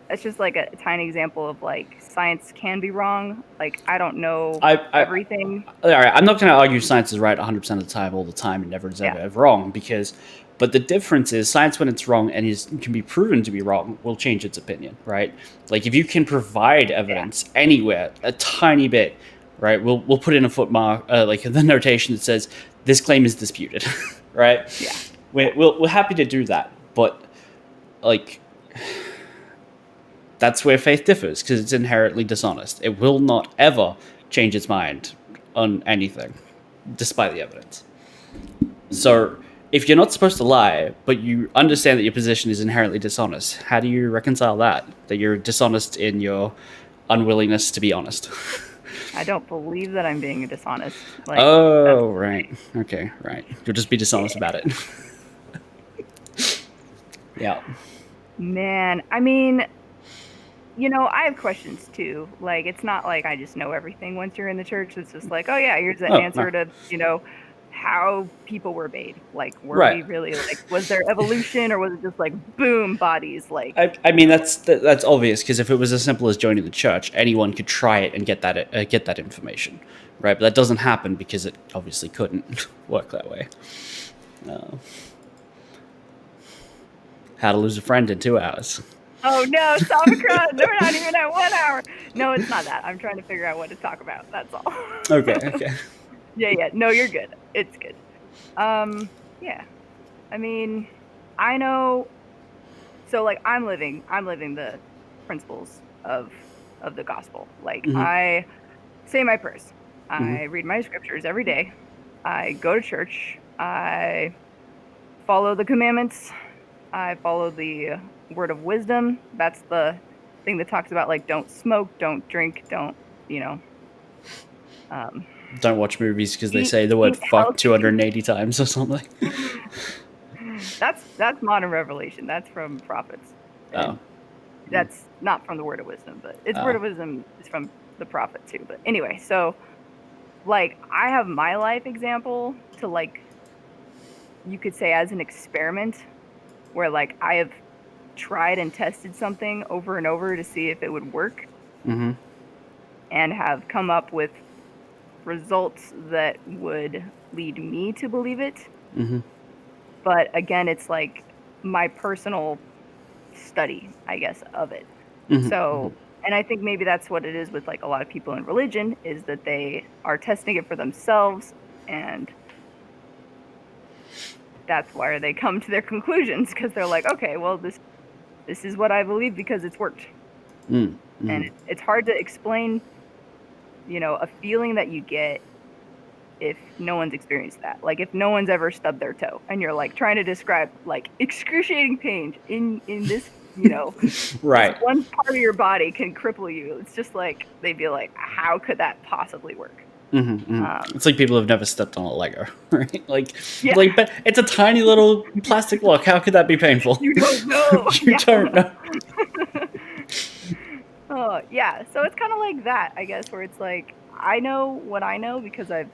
it's just like a tiny example of like science can be wrong. Like, I don't know everything.
All right, I'm not going to argue science is right 100% of the time, all the time, and never is ever wrong, but the difference is science, when it's wrong and can be proven to be wrong, will change its opinion, right? Like, if you can provide evidence anywhere, a tiny bit, right? We'll put in a footmark, like the notation that says this claim is disputed, right?
Yeah,
we're happy to do that, but like, that's where faith differs, because it's inherently dishonest. It will not ever change its mind on anything, despite the evidence. So, if you're not supposed to lie, but you understand that your position is inherently dishonest, how do you reconcile that you're dishonest in your unwillingness to be honest?
I don't believe that I'm being dishonest. Like,
oh, right. Okay, right. You'll just be dishonest about it. Yeah.
Man, I mean, I have questions too. Like, it's not like I just know everything once you're in the church. It's just like, oh yeah, here's the answer to, how people were made. Like, were we really, like, was there evolution, or was it just like, boom, bodies? Like,
I mean, that's obvious, because if it was as simple as joining the church, anyone could try it and get that information, right? But that doesn't happen because it obviously couldn't work that way. How to lose a friend in 2 hours.
Oh no, Omicron! We're not even at 1 hour. No, it's not that. I'm trying to figure out what to talk about. That's all.
Okay.
Yeah. No, you're good. It's good. Yeah. I mean, I know. So, like, I'm living the principles of the gospel. Like, I say my prayers. I read my scriptures every day. I go to church. I follow the commandments. I follow the word of wisdom. That's the thing that talks about, like, don't smoke, don't drink, don't
watch movies because they say the word fuck 280 times or something.
That's modern revelation. That's from prophets. That's not from the word of wisdom, but it's word of wisdom is from the prophet too. But anyway, so, like, I have my life example to, like, you could say, as an experiment, where like I have tried and tested something over and over to see if it would work,
Mm-hmm.
and have come up with results that would lead me to believe it.
Mm-hmm.
But again, it's like my personal study, I guess, of it.
Mm-hmm.
So, and I think maybe that's what it is with like a lot of people in religion, is that they are testing it for themselves, and that's where they come to their conclusions, because they're like, okay, well, this is what I believe because it's worked.
Mm-hmm.
And it's hard to explain, a feeling that you get if no one's experienced that. Like if no one's ever stubbed their toe and you're like trying to describe like excruciating pain in this, this
Right.
one part of your body can cripple you. It's just like they'd be like, how could that possibly work?
Mm-hmm. It's like people who've never stepped on a Lego, right?
Yeah.
But it's a tiny little plastic block. How could that be painful?
You don't know.
You don't know.
Oh, yeah. So it's kind of like that, I guess, where it's like, I know what I know because I've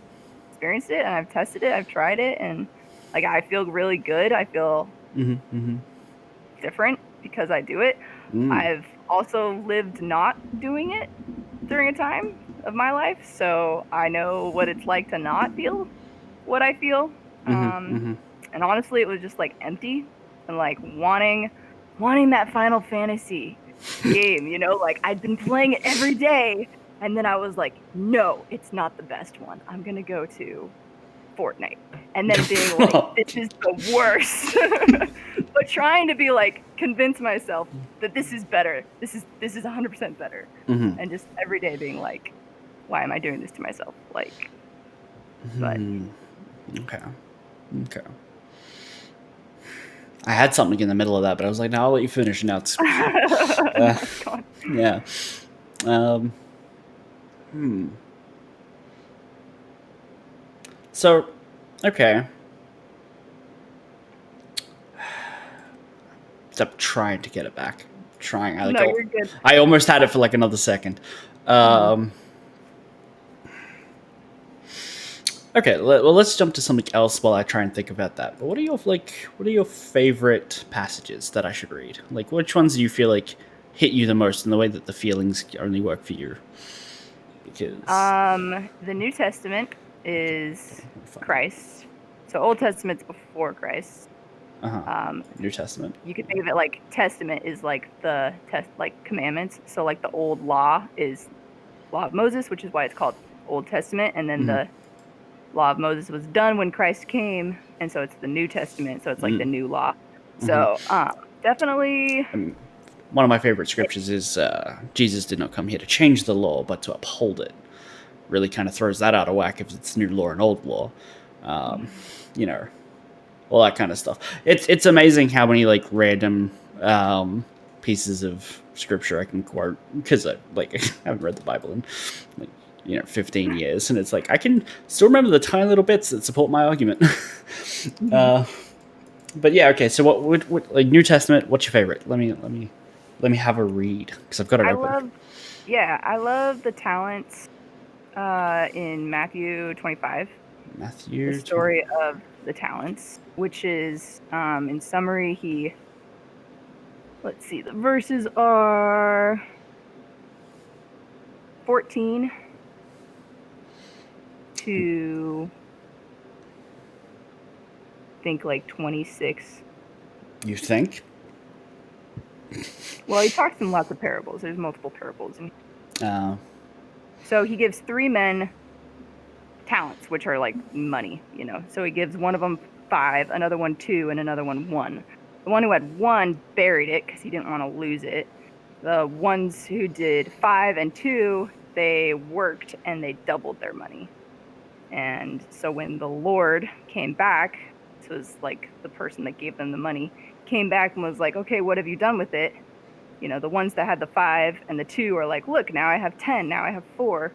experienced it and I've tested it, I've tried it, and like I feel really good. I feel
Mm-hmm. Mm-hmm.
different because I do it. I've also lived not doing it during a time of my life, so I know what it's like to not feel what I feel.
Mm-hmm. Mm-hmm.
And honestly, it was just like empty and like wanting that Final Fantasy game, like I'd been playing it every day, and then I was like, no, it's not the best one. I'm gonna go to Fortnite, and then being like, this is the worst. But trying to be like, convince myself that this is better. This is 100% better.
Mm-hmm.
And just every day being like, why am I doing this to myself? Like, but
Okay. Okay. I had something in the middle of that, but I was like, no, I'll let you finish now. Yeah. So, okay. Stop trying to get it back. Trying.
No, you're good.
I almost had it for like another second. Okay, well, let's jump to something else while I try and think about that. But what are your favorite passages that I should read? Like, which ones do you feel like hit you the most in the way that the feelings only work for you? Because
the New Testament is Christ. So Old Testament's before Christ.
New Testament.
You could think of it like Testament is like the commandments. So like the old law is Law of Moses, which is why it's called Old Testament, and then the Law of Moses was done when Christ came, and so it's the New Testament. So it's like the new law. So definitely.
One of my favorite scriptures is Jesus did not come here to change the law, but to uphold it. Really kind of throws that out of whack if it's new law and old law. All that kind of stuff. It's amazing how many like random pieces of scripture I can quote, because I haven't read the Bible in 15 years, and it's like I can still remember the tiny little bits that support my argument. But yeah, okay. So what like New Testament? What's your favorite? Let me have a read, because I've got it open.
I love the talents in Matthew 25.
Matthew.
The story of the talents, which is in summary, let's see, the verses are 14 to I think like 26.
You think?
Well, he talks in lots of parables. There's multiple parables. So he gives 3 men talents, which are like money, So he gives one of them 5, another one 2, and another one 1. The one who had 1 buried it because he didn't want to lose it. The ones who did 5 and 2, they worked and they doubled their money. And so when the Lord came back, this was like the person that gave them the money, came back and was like, okay, what have you done with it? The ones that had the 5 and the 2 are like, look, now I have 10, now I have 4.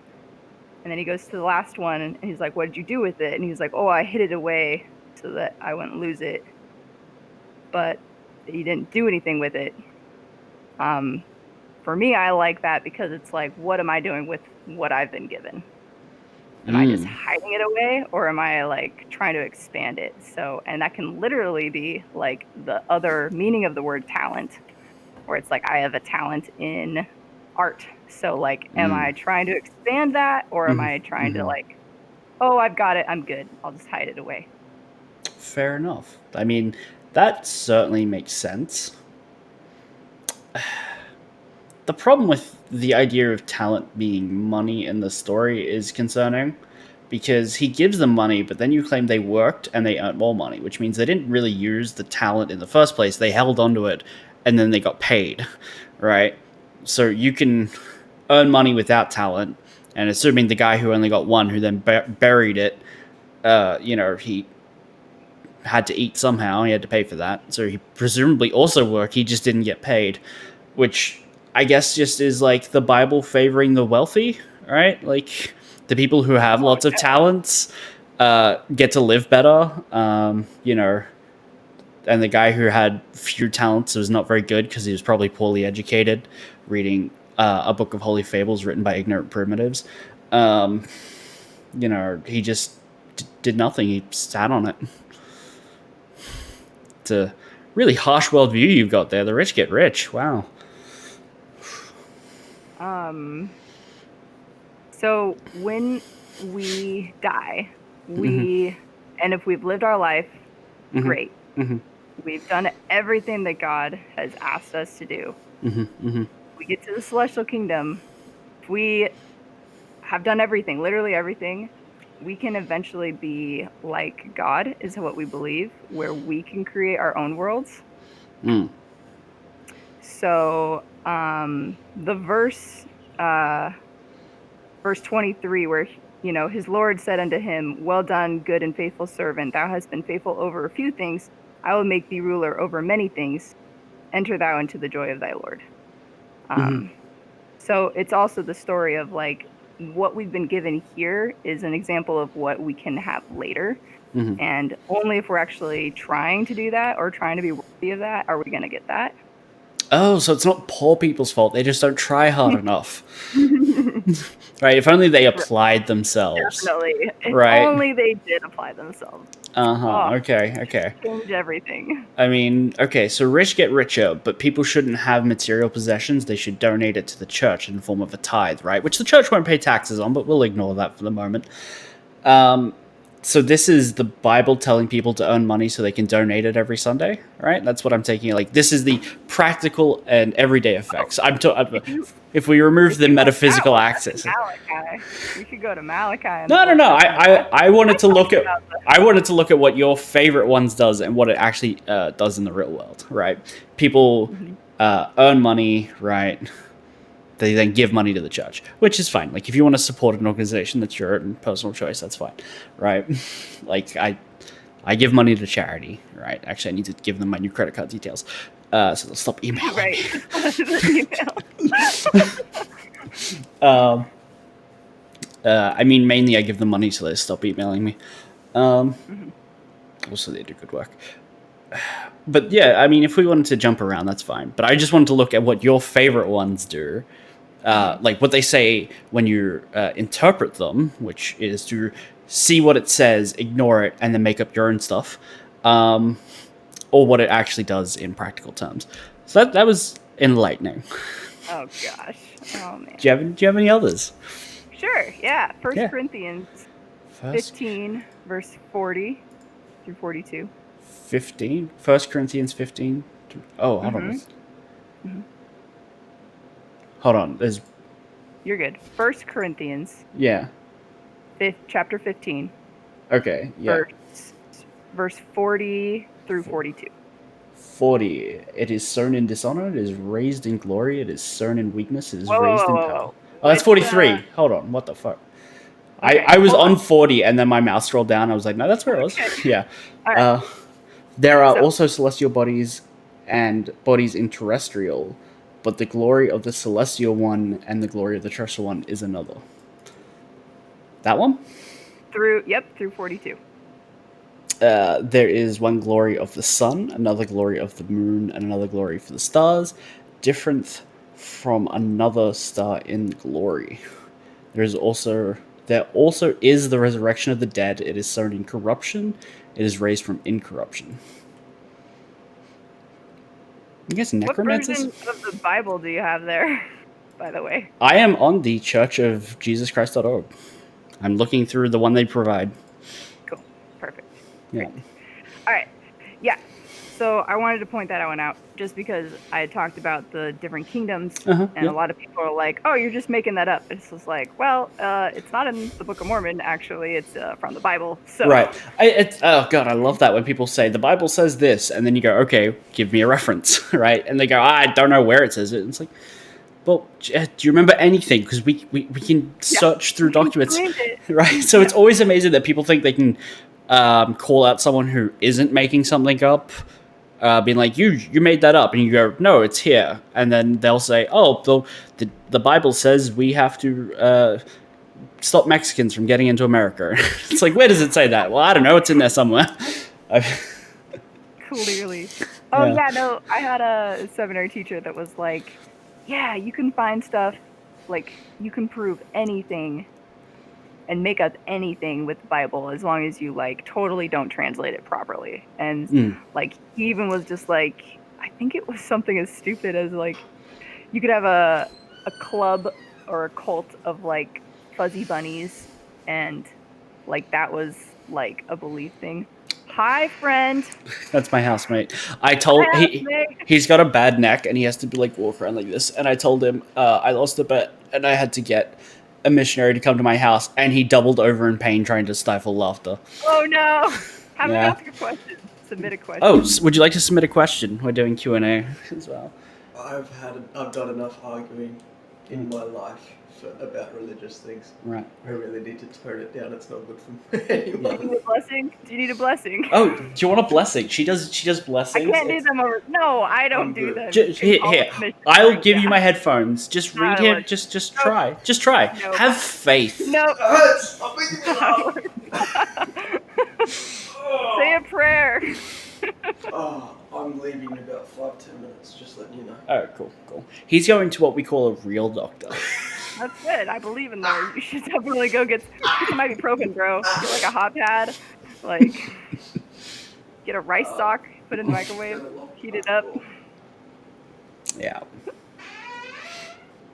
And then he goes to the last one and he's like, what did you do with it? And he's like, oh, I hid it away so that I wouldn't lose it. But he didn't do anything with it. For me, I like that because it's like, what am I doing with what I've been given? Am I just hiding it away, or am I like trying to expand it? So, and that can literally be like the other meaning of the word talent, where it's like I have a talent in art. So like, am I trying to expand that, or am I trying to like, oh, I've got it, I'm good, I'll just hide it away?
Fair enough. I mean, that certainly makes sense. The problem with the idea of talent being money in the story is concerning, because he gives them money, but then you claim they worked and they earned more money, which means they didn't really use the talent in the first place. They held onto it and then they got paid, right? So you can earn money without talent, and assuming the guy who only got one, who then buried it, he had to eat somehow. He had to pay for that. So he presumably also worked. He just didn't get paid, which I guess just is like the Bible favoring the wealthy, right? Like the people who have lots of talents get to live better, and the guy who had few talents was not very good because he was probably poorly educated, reading a book of holy fables written by ignorant primitives. He just did nothing. He sat on it. It's a really harsh worldview you've got there. The rich get rich. Wow.
So when we die, and if we've lived our life, great. We've done everything that God has asked us to do. We get to the celestial kingdom. If we have done everything, literally everything, we can eventually be like God, is what we believe, where we can create our own worlds. So the verse 23, where his Lord said unto him, well done, good and faithful servant, thou hast been faithful over a few things, I will make thee ruler over many things, enter thou into the joy of thy Lord. So it's also the story of like what we've been given here is an example of what we can have later. And only if we're actually trying to do that or trying to be worthy of that are we going to get that.
Oh, so it's not poor people's fault. They just don't try hard enough. Right? If only they applied themselves.
Definitely. If
right?
only they did apply themselves.
Okay.
Change everything.
I mean, okay, so rich get richer, but people shouldn't have material possessions. They should donate it to the church in the form of a tithe, right? Which the church won't pay taxes on, but we'll ignore that for the moment. So this is the Bible telling people to earn money so they can donate it every Sunday, right? That's what I'm taking. Like, this is the practical and everyday effects. If we remove the metaphysical axis.
Malachi. We should go to Malachi.
No. I wanted to look at what your favorite ones does and what it actually does in the real world, right? People earn money, right? They then give money to the church, which is fine. Like, if you want to support an organization, that's your personal choice. That's fine, right? Like, I give money to charity, right? Actually, I need to give them my new credit card details, so they'll stop emailing me. I mean, mainly I give them money so they stop emailing me. Also, they do good work. But yeah, I mean, if we wanted to jump around, that's fine. But I just wanted to look at what your favorite ones do. Like what they say when you interpret them, which is to see what it says, ignore it, and then make up your own stuff, or what it actually does in practical terms. So that was enlightening.
Oh gosh, oh man.
Do you have any others?
Sure, yeah. First Corinthians 15, verse 40 through 42.
15? 1 Corinthians 15? Oh, hold on. Hold on.
You're good. 1 Corinthians.
Yeah.
Chapter 15.
Okay, yeah.
Verse 40 through 42.
40. It is sown in dishonor, it is raised in glory, it is sown in weakness, it is
Whoa,
raised
whoa,
in
whoa,
power.
whoa.
Oh, that's 43. Hold on, what the fuck?
Okay,
I was on 40 and then my mouse scrolled down. I was like, no, that's where it was. Yeah.
Right.
There are also celestial bodies and bodies in terrestrial, but the glory of the celestial one and the glory of the terrestrial one is another. That one?
Through 42.
There is one glory of the sun, another glory of the moon, and another glory for the stars, different from another star in glory. There is also There also is the resurrection of the dead. It is sown in corruption. It is raised from incorruption. You guys
What
necromancers?
version of the Bible do you have there, by the way?
I am on the churchofjesuschrist.org. I'm looking through the one they provide.
Cool. Perfect.
Yeah.
Great. All right. Yeah. So I wanted to point that one out just because I had talked about the different kingdoms, and
yeah.
a lot of people are like, "Oh, you're just making that up." It's just like, well, it's not in the Book of Mormon. Actually, it's from the Bible. So
Right. Oh god, I love that when people say the Bible says this, and then you go, "Okay, give me a reference," right? And they go, "I don't know where it says it." And it's like, well, do you remember anything? Because we can search through documents, right? So it's always amazing that people think they can call out someone who isn't making something up, being like, you made that up, and you go, no, it's here, and then they'll say, oh, the Bible says we have to stop Mexicans from getting into America. It's like, where does it say that? Well, I don't know, it's in there somewhere.
Clearly. Oh yeah, no, I had a seminary teacher that was like, yeah, you can find stuff, like you can prove anything and make up anything with the Bible as long as you like totally don't translate it properly. And like he even was just like, I think it was something as stupid as like you could have a club or a cult of like fuzzy bunnies, and like that was like a belief thing. Hi, friend.
That's my housemate. I told he's got a bad neck and he has to be like walk around like this. And I told him I lost a bet and I had to get a missionary to come to my house, and he doubled over in pain trying to stifle laughter.
Oh no! Have me ask a question. Submit a question.
Oh, would you like to submit a question? We're doing Q&A as well.
I've done enough arguing in my life about religious things.
Right.
I really need to tone it down. It's not good for anyone.
Do you need a blessing? Do you need a blessing?
Oh, do you want a blessing? She does blessings.
I can't do them over. No, I don't do them.
Here. I'll give you my headphones. Just read here. Just try. Just try.
No.
Have faith.
No.
It hurts. I'm making it up.
Say a prayer.
I'm leaving in about 5-10 minutes. Just letting you know.
Oh, cool. He's going to what we call a real doctor.
That's good. I believe in those. You should definitely go get some ibuprofen, bro. Get like a hot pad. Like, get a rice sock, put it in the microwave, heat it up.
Yeah.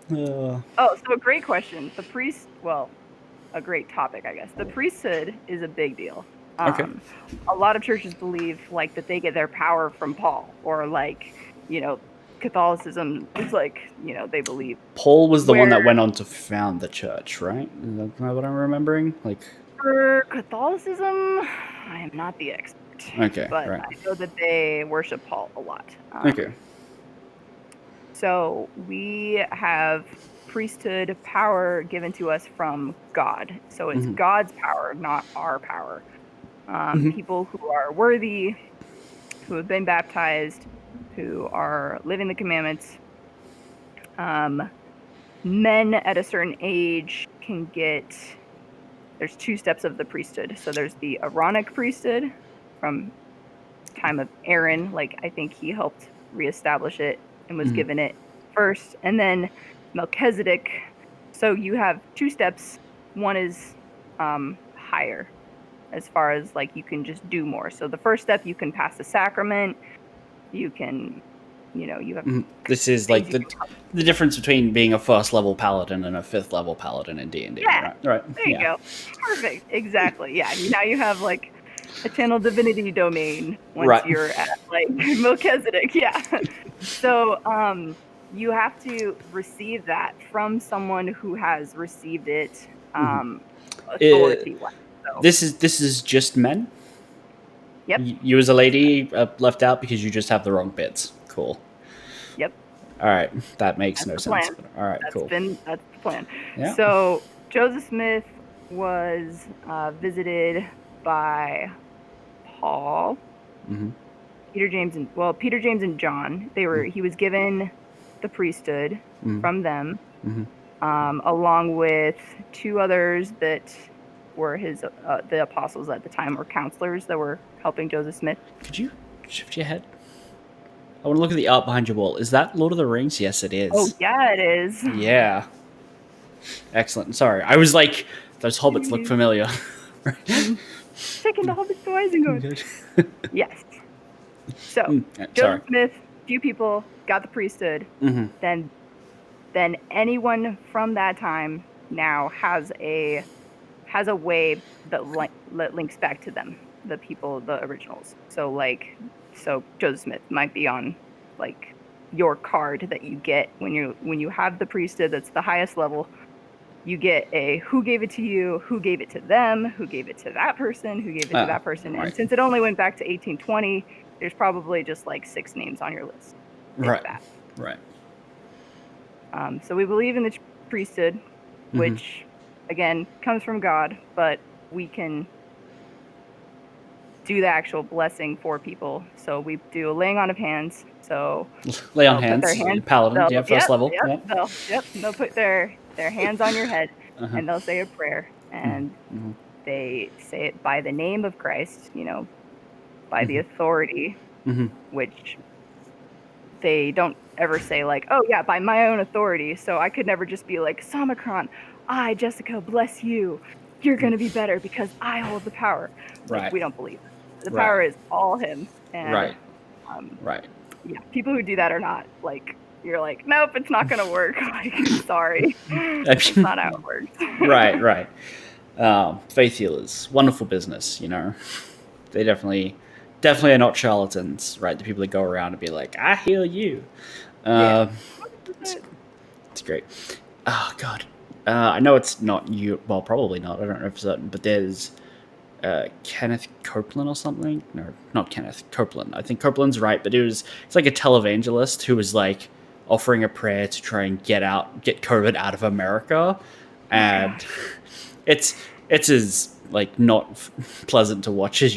So a great question. A great topic, I guess. The priesthood is a big deal.
Okay.
A lot of churches believe like that they get their power from Paul, or like, Catholicism is like, they believe
Paul was the one that went on to found the church, right? Is that what I'm remembering? Like,
for Catholicism, I am not the expert.
Okay,
but
right.
I know that they worship Paul a lot.
Okay.
So we have priesthood power given to us from God. So it's God's power, not our power. People who are worthy, who have been baptized, who are living the commandments. Men at a certain age can get, there's 2 steps of the priesthood. So there's the Aaronic priesthood from time of Aaron. Like, I think he helped reestablish it and was given it first. And then Melchizedek. So you have 2 steps. One is higher, as far as like you can just do more. So the first step, you can pass the sacrament. You can, you have.
This is like the difference between being a 1st level paladin and a 5th level paladin in D&D.
Yeah.
Right.
There you go. Perfect. Exactly. Yeah. Now you have like a channel divinity domain once you're at like Melchizedek. Yeah. So you have to receive that from someone who has received it authority-wise. So.
This is just men?
Yep.
You as a lady left out because you just have the wrong bits. Cool.
Yep.
All right. That makes no sense. All right, cool.
That's the plan.
Yeah.
So Joseph Smith was visited by Paul, Peter, James, and John. He was given the priesthood from them, along with 2 others that were the apostles at the time, or counselors that were helping Joseph Smith.
Could you shift your head? I want to look at the art behind your wall. Is that Lord of the Rings? Yes, it is.
Oh, yeah, it is.
Yeah. Excellent. Sorry. I was like, those hobbits look familiar.
Taking the hobbits to Isengard. Yes. So
Sorry.
Joseph Smith, few people got the priesthood.
Mm-hmm.
Then anyone from that time now has a way that links back to them, the people, the originals. So Joseph Smith might be on like your card that you get when you have the priesthood. That's the highest level. You get a who gave it to you, who gave it to them, who gave it to that person, who gave it to that person.
Right.
And since it only went back to 1820, there's probably just like 6 names on your list.
Right.
That.
Right.
So we believe in the priesthood, which again comes from God, but we can do the actual blessing for people. So we do a laying on of hands. So
lay on hands. Paladin, first level.
They'll put their hands on your head and they'll say a prayer, and they say it by the name of Christ, by the authority, which they don't ever say like, oh yeah, by my own authority. So I could never just be like, Somicron, I, Jessica, bless you. You're going to be better because I hold the power. Like, we don't believe it. The power is all him. And, yeah, people who do that are not like, you're like, nope, it's not going to work. Like, sorry. That's not how it works.
Right. Faith healers, wonderful business, They definitely are not charlatans, right? The people that go around and be like, I heal you. It's great. Oh, God. I know it's not you. Well, probably not. I don't know for certain. But there's Kenneth Copeland or something. No, not Kenneth. Copeland. I think Copeland's right. But it's like a televangelist who was like offering a prayer to try and get COVID out of America. And it's as like not pleasant to watch as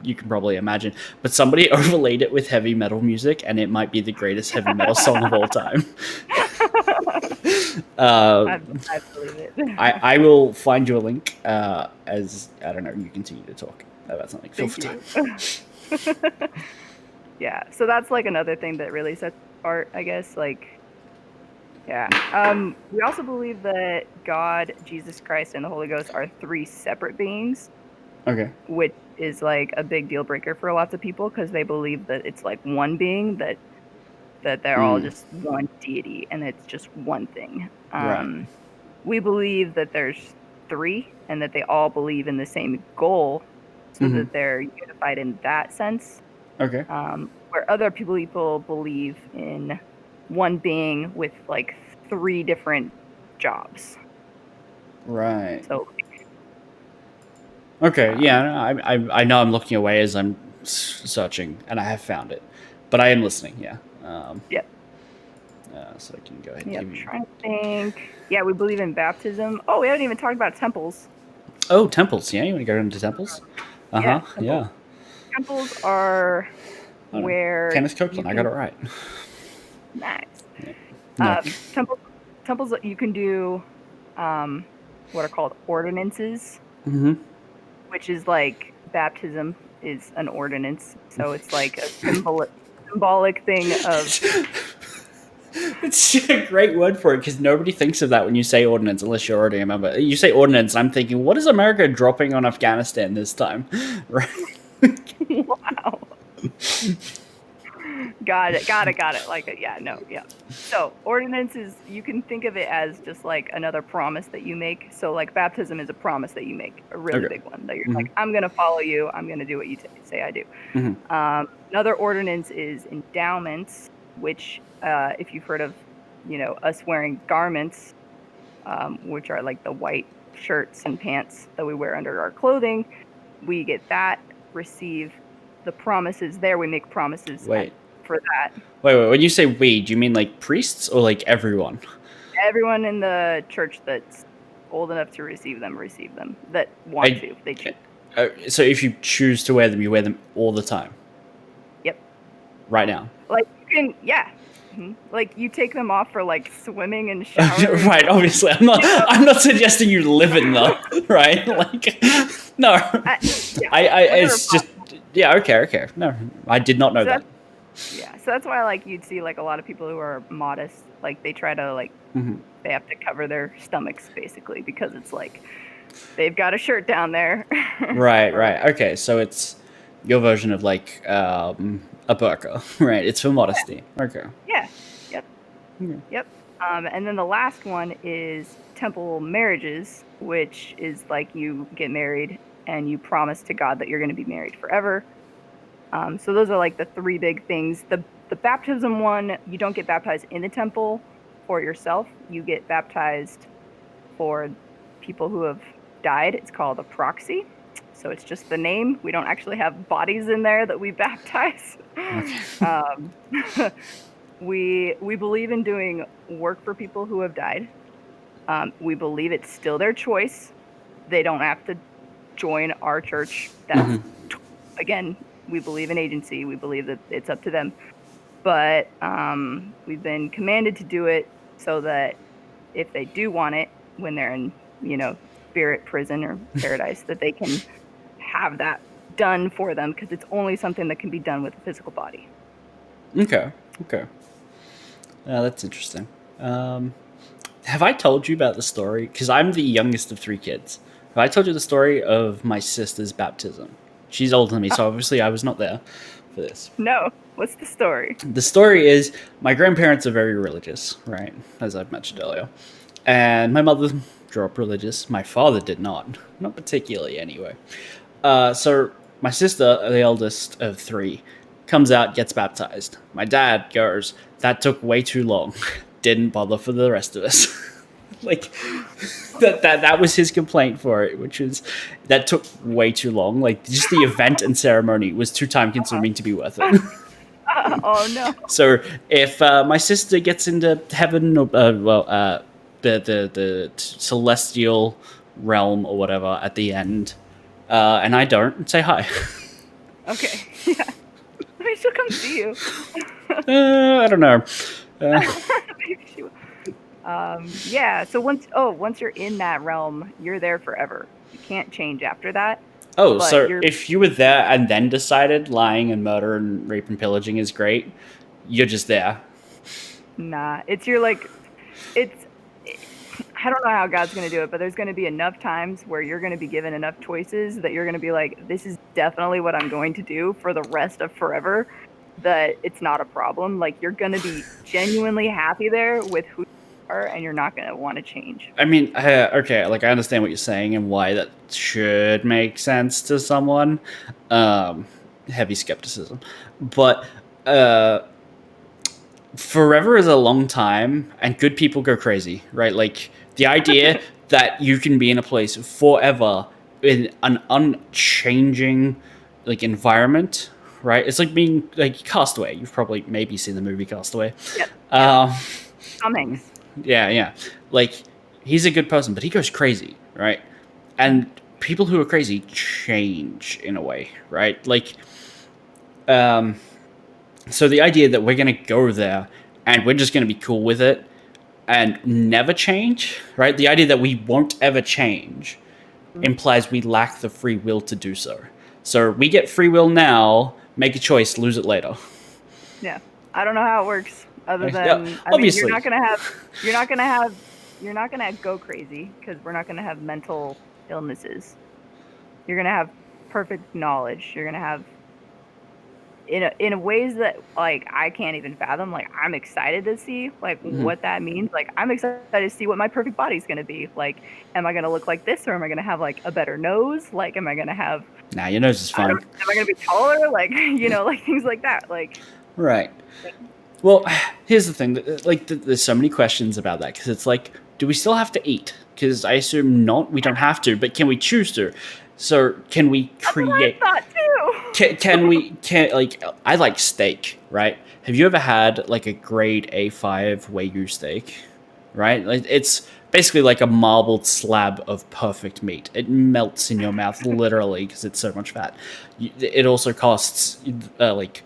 you can probably imagine, but somebody overlaid it with heavy metal music, and it might be the greatest heavy metal song of all time.
I believe it.
I will find you a link as I don't know, you continue to talk about something. Feel free.
Yeah, so that's like another thing that really sets apart, I guess. Like, yeah. We also believe that God, Jesus Christ, and the Holy Ghost are 3 separate beings.
Okay.
Which is like a big deal breaker for lots of people because they believe that it's like one being, that they're all just one deity and it's just one thing.
Right.
We believe that there's 3 and that they all believe in the same goal, so that they're unified in that sense.
Okay.
Where other people believe in one being with like 3 different jobs.
Right.
So.
Okay, yeah, I know I'm looking away as I'm searching, and I have found it, but I am listening. Yeah.
Yep.
So I can go ahead.
I'm trying to think. Yeah, we believe in baptism. Oh, we haven't even talked about temples.
Oh, temples. Yeah, you want to go into temples? Yeah.
Temples are where
Kenneth Copeland. I got it right.
Nice.
Yeah.
Temples you can do what are called ordinances. Which is like baptism is an ordinance, so it's like a symbolic thing of.
It's a great word for it because nobody thinks of that when you say ordinance, unless you're already a member. You say ordinance, and I'm thinking, what is America dropping on Afghanistan this time? Right?
Wow. Got it. Like, yeah. So ordinances, you can think of it as just like another promise that you make. So like baptism is a promise that you make, a really big one that you're like, I'm going to follow you. I'm going to do what you say I do. Another ordinance is endowments, which if you've heard of, us wearing garments, which are like the white shirts and pants that we wear under our clothing, we get that, receive the promises there. We make promises for that.
Wait. When you say we, do you mean like priests or like everyone?
Everyone in the church that's old enough to receive them. That want to. They choose.
So if you choose to wear them, you wear them all the time?
Yep.
Right now?
Like, you can, yeah. Like, you take them off for, like, swimming and showering.
Right, obviously. I'm not suggesting you live in them, right? Like, no. It's just, yeah, okay. No, I did not know that.
Yeah, so that's why, like, you'd see, like, a lot of people who are modest, like, they try to, like, they have to cover their stomachs, basically, because it's, like, they've got a shirt down there.
Right, right. Okay, so it's your version of like a burqa, right? It's for modesty. Okay.
Yeah. Yep.
Okay.
Yep. And then the last one is temple marriages, which is like you get married and you promise to God that you're going to be married forever. So those are like the three big things. The baptism one, you don't get baptized in the temple for yourself. You get baptized for people who have died. It's called a proxy. So it's just the name. We don't actually have bodies in there that we baptize.
Okay.
We believe in doing work for people who have died. We believe it's still their choice. They don't have to join our church. That's again, we believe in agency. We believe that it's up to them. But we've been commanded to do it so that if they do want it when they're in, spirit prison or paradise, that they can have that done for them, because it's only something that can be done with the physical body.
Okay. Okay. That's interesting. Have I told you about the story? Because I'm the youngest of 3 kids. Have I told you the story of my sister's baptism? She's older than me, so obviously I was not there for this.
No. What's the story?
The story is my grandparents are very religious, right? As I've mentioned earlier. And my mother grew up religious. My father did not. Not particularly, anyway. So my sister, the eldest of 3, comes out, gets baptized. My dad goes, that took way too long. Didn't bother for the rest of us. Like, that was his complaint for it, which is that took way too long. Like, just the event and ceremony was too time consuming to be worth it.
Oh no.
So if my sister gets into heaven, or the celestial realm or whatever at the end, and I don't, say hi.
Okay. Yeah. Maybe she'll come see you.
I don't know.
Maybe she will. Yeah. So once you're in that realm, you're there forever. You can't change after that.
Oh,
But
so
you're-
if you were there and then decided lying and murder and rape and pillaging is great, you're just there.
Nah, it's I don't know how God's going to do it, but there's going to be enough times where you're going to be given enough choices that you're going to be like, this is definitely what I'm going to do for the rest of forever, that it's not a problem. Like, you're going to be genuinely happy there with who you are, and you're not going to want to change.
I mean, okay, like I understand what you're saying and why that should make sense to someone. Heavy skepticism, but forever is a long time, and good people go crazy, right? Like the idea that you can be in a place forever in an unchanging like environment, right? It's like being like Castaway. You've probably maybe seen the movie Castaway.
Yep. Tom Hanks.
Yeah. Like, he's a good person, but he goes crazy, right? And people who are crazy change in a way, right? Like, so the idea that we're going to go there and we're just going to be cool with it and never change, right? The idea that we won't ever change implies we lack the free will to do so. So we get free will now, make a choice, lose it later.
Yeah. I don't know how it works. Other than,
Yeah,
I mean,
obviously.
you're not gonna go crazy, because we're not gonna have mental illnesses. You're gonna have perfect knowledge. You're gonna have in a ways that like I can't even fathom. Like, I'm excited to see like what that means. Like, I'm excited to see what my perfect body's gonna be. Like, am I gonna look like this, or am I gonna have like a better nose? Like, am I gonna have?
Nah, your nose is fine.
Am I gonna be taller? Like, like things like that. Like,
Right. Well, here's the thing. Like, there's so many questions about that, because it's like, do we still have to eat? Because I assume not. We don't have to, but can we choose to? So can we create?
that's what I thought too.
Can like, I like steak, right? Have you ever had like a grade A5 Wagyu steak? Right, like, it's basically like a marbled slab of perfect meat. It melts in your mouth literally because it's so much fat. It also costs like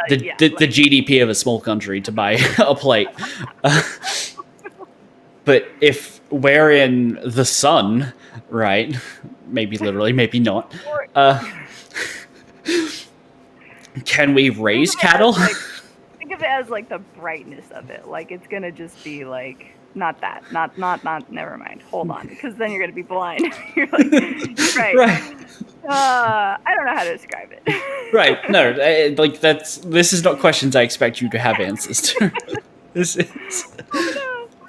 the GDP of a small country to buy a plate. But if we're in the sun, right? Maybe literally, maybe not. Can we raise cattle?
Think of it as like the brightness of it. Like, it's gonna just be like not that. Not. Never mind. Hold on, because then you're gonna be blind. You're like, right.
Right.
I don't know how to describe it.
Right. No, like this is not questions I expect you to have answers to. This is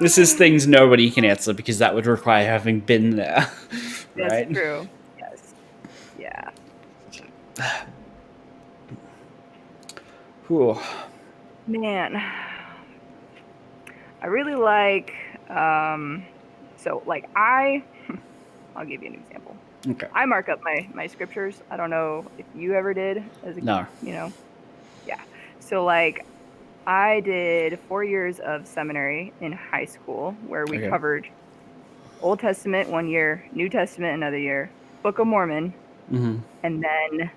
this is things nobody can answer because that would require having been there. Right?
That's true. Yes. Yeah.
Whew.
Man, I really like. So like I'll give you an example.
Okay.
I mark up my scriptures. I don't know if you ever did as a
No.
Yeah. So like I did 4 years of seminary in high school where we
Okay.
covered Old Testament 1 year, New Testament another year, Book of Mormon,
Mm-hmm.
and then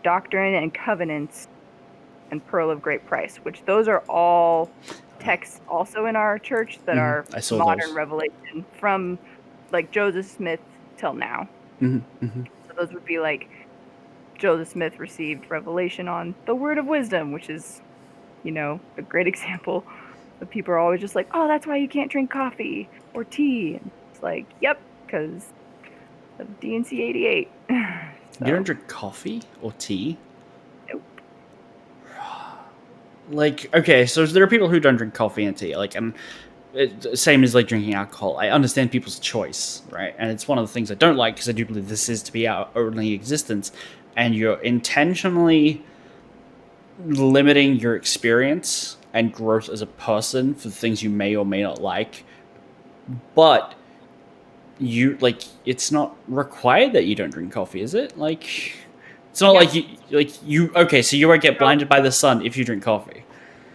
Doctrine and Covenants and Pearl of Great Price, which those are all texts also in our church that are
I saw
modern
those.
revelation from like Joseph Smith till now.
Mm-hmm. Mm-hmm.
So those would be like Joseph Smith received revelation on the word of wisdom, which is, a great example. But people are always just like, oh, that's why you can't drink coffee or tea. And it's like, yep, because of DNC 88. So,
You don't drink coffee or tea?
nope.
Like, okay, so there are people who don't drink coffee and tea. Like, and same as like drinking alcohol. I understand people's choice, right? And it's one of the things I don't like because I do believe this is to be our only existence, and you're intentionally limiting your experience and growth as a person for things you may or may not like. But it's not required that you don't drink coffee, is it? Like, it's not
Yeah.
like you. Okay, so you won't get blinded by the sun if you drink coffee.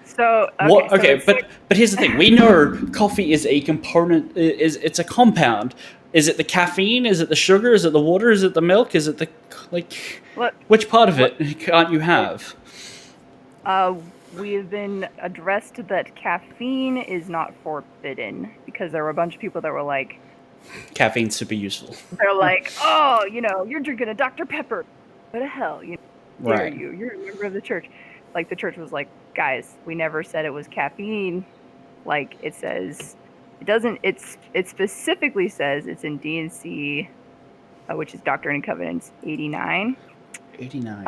So
What?
so
Okay,
it's
but here's the thing: we know coffee is a component. It's a compound. Is it the caffeine? Is it the sugar? Is it the water? Is it the milk? Is it the
Look,
which part of it can't you have?
we have been addressed that caffeine is not forbidden because there were a bunch of people that were like,
Caffeine's super useful.
they're like, oh, you're drinking a Dr. Pepper. What the hell? Dare
Right.
you? You're a member of the church. Like the church was like, guys, we never said it was caffeine. Like it says, it doesn't. It specifically says it's in DNC, which is Doctrine and Covenants 89.
89.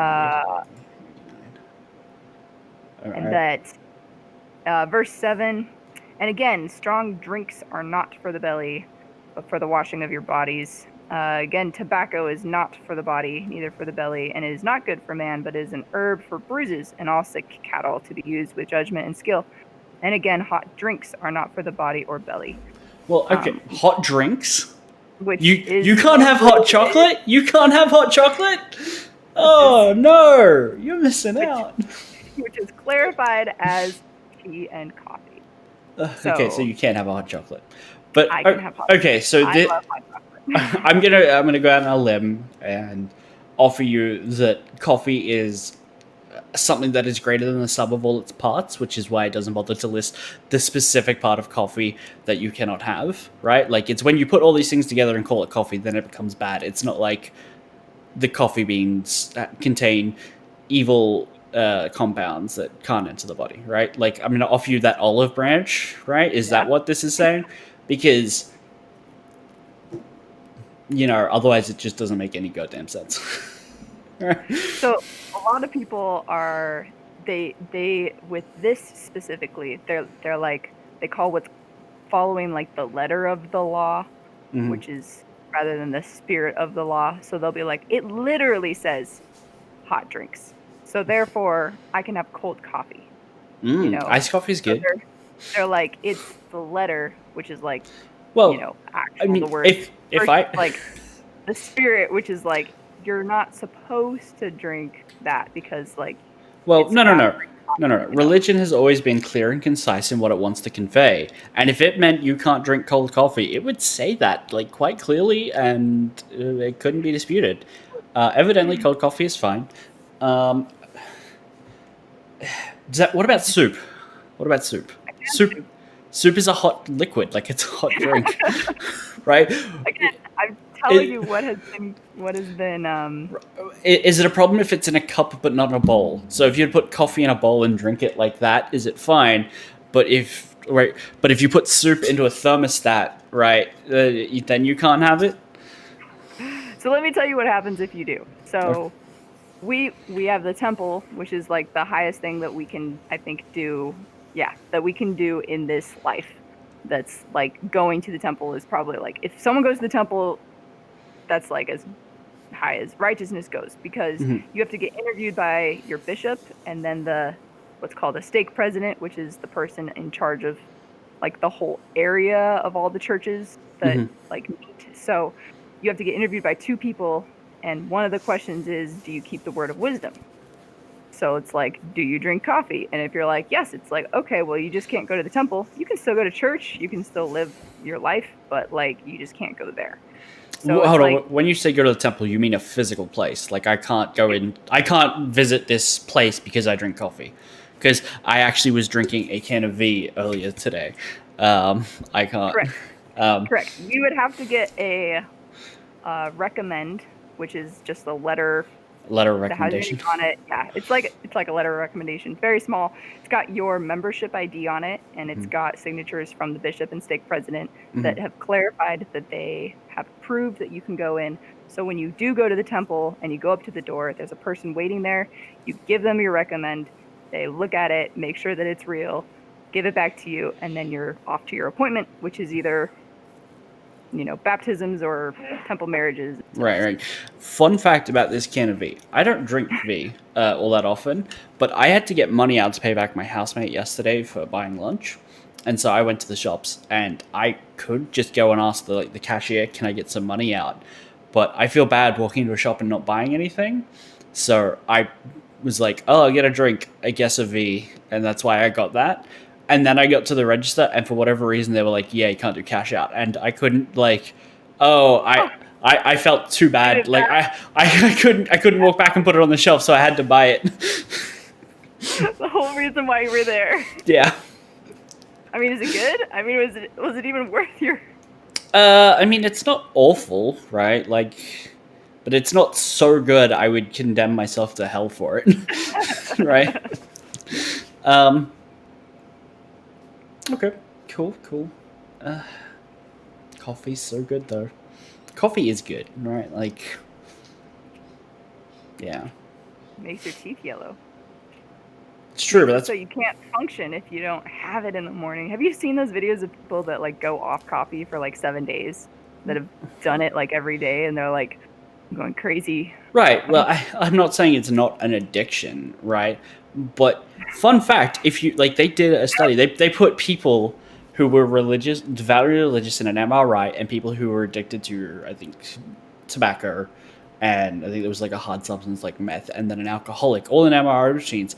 And that verse 7, and again, strong drinks are not for the belly, but for the washing of your bodies. Again, tobacco is not for the body, neither for the belly, and it is not good for man, but is an herb for bruises and all sick cattle to be used with judgment and skill. And again, hot drinks are not for the body or belly.
Well, okay, hot drinks.
Which
You can't have hot chocolate. You can't have hot chocolate. Oh no, you're missing out.
Which is clarified as tea and coffee.
Okay, so you can't have a hot chocolate, but
I can have hot
okay. So
I love hot chocolate.
I'm gonna go out on a limb and offer you that coffee is something that is greater than the sum of all its parts, which is why it doesn't bother to list the specific part of coffee that you cannot have. Right? Like it's when you put all these things together and call it coffee, then it becomes bad. It's not like the coffee beans that contain evil compounds that can't enter the body, right? Like I'm going to offer you that olive branch, right? Is that what this is saying? Because otherwise it just doesn't make any goddamn sense.
So a lot of people are they with this specifically, they're like they call what's following like the letter of the law, which is rather than the spirit of the law. So they'll be like, it literally says hot drinks. So therefore, I can have cold coffee.
Iced coffee is good.
They're like, it's the letter, which is like,
Well,
actual the word.
if I
like the spirit, which is like, you're not supposed to drink that because like.
Well, no. Religion has always been clear and concise in what it wants to convey. And if it meant you can't drink cold coffee, it would say that like quite clearly, and it couldn't be disputed. Evidently, cold coffee is fine. What about soup? What about soup? Soup is a hot liquid, like it's a hot drink, right?
Again, I'm telling you what has been.
Is it a problem if it's in a cup but not in a bowl? So if you'd put coffee in a bowl and drink it like that, is it fine? But if right? But if you put soup into a thermostat, right, then you can't have it.
So let me tell you what happens if you do. So we have the temple, which is like the highest thing that we can, I think, do. Yeah, that we can do in this life. That's like going to the temple is probably like, if someone goes to the temple, that's like as high as righteousness goes, because
Mhm.
you have to get interviewed by your bishop and then the what's called a stake president, which is the person in charge of like the whole area of all the churches that
Mhm.
like meet. So you have to get interviewed by two people, and one of the questions is, do you keep the word of wisdom? So it's like, do you drink coffee? And if you're like, yes, it's like, okay, well, you just can't go to the temple. You can still go to church, you can still live your life, but like you just can't go there. So it's
Hold on.
like,
When you say go to the temple, you mean a physical place? Like I can't go in. I can't visit this place because I drink coffee. Because I actually was drinking a can of V earlier today. I can't.
correct.
Um,
Correct. You would have to get a recommend, which is just a letter
letter of
that has your
recommendation.
name on it. Yeah, it's like a letter of recommendation. Very small. It's got your membership ID on it, and it's got signatures from the bishop and stake president that have clarified that they have proved that you can go in. So when you do go to the temple and you go up to the door, there's a person waiting there. You give them your recommend. They look at it, make sure that it's real, give it back to you, and then you're off to your appointment, which is either baptisms or temple marriages.
Right. Fun fact about this can of V. I don't drink V all that often, but I had to get money out to pay back my housemate yesterday for buying lunch. And so I went to the shops, and I could just go and ask the cashier, can I get some money out? But I feel bad walking into a shop and not buying anything. So I was like, oh, I'll get a drink, I guess a V. And that's why I got that. And then I got to the register, and for whatever reason, they were like, yeah, you can't do cash out. And I couldn't, I felt too bad. Like I couldn't walk back and put it on the shelf, so I had to buy it.
The whole reason why you were there.
Yeah.
I mean, is it good? I mean, was it even worth your?
I mean, it's not awful, right? Like, but it's not so good I would condemn myself to hell for it, right? Okay. Cool. Coffee's so good though. Coffee is good, right? Like, yeah,
Makes your teeth yellow.
it's true, but that's
So you can't function if you don't have it in the morning. Have you seen those videos of people that like go off coffee for like 7 days, that have done it like every day, and they're like going crazy?
right. Well, I'm not saying it's not an addiction, right? But fun fact, if you like, they did a study. They put people who were religious, devoutly religious, in an MRI, and people who were addicted to, I think, tobacco, and I think there was like a hard substance like meth, and then an alcoholic, all in MRI machines.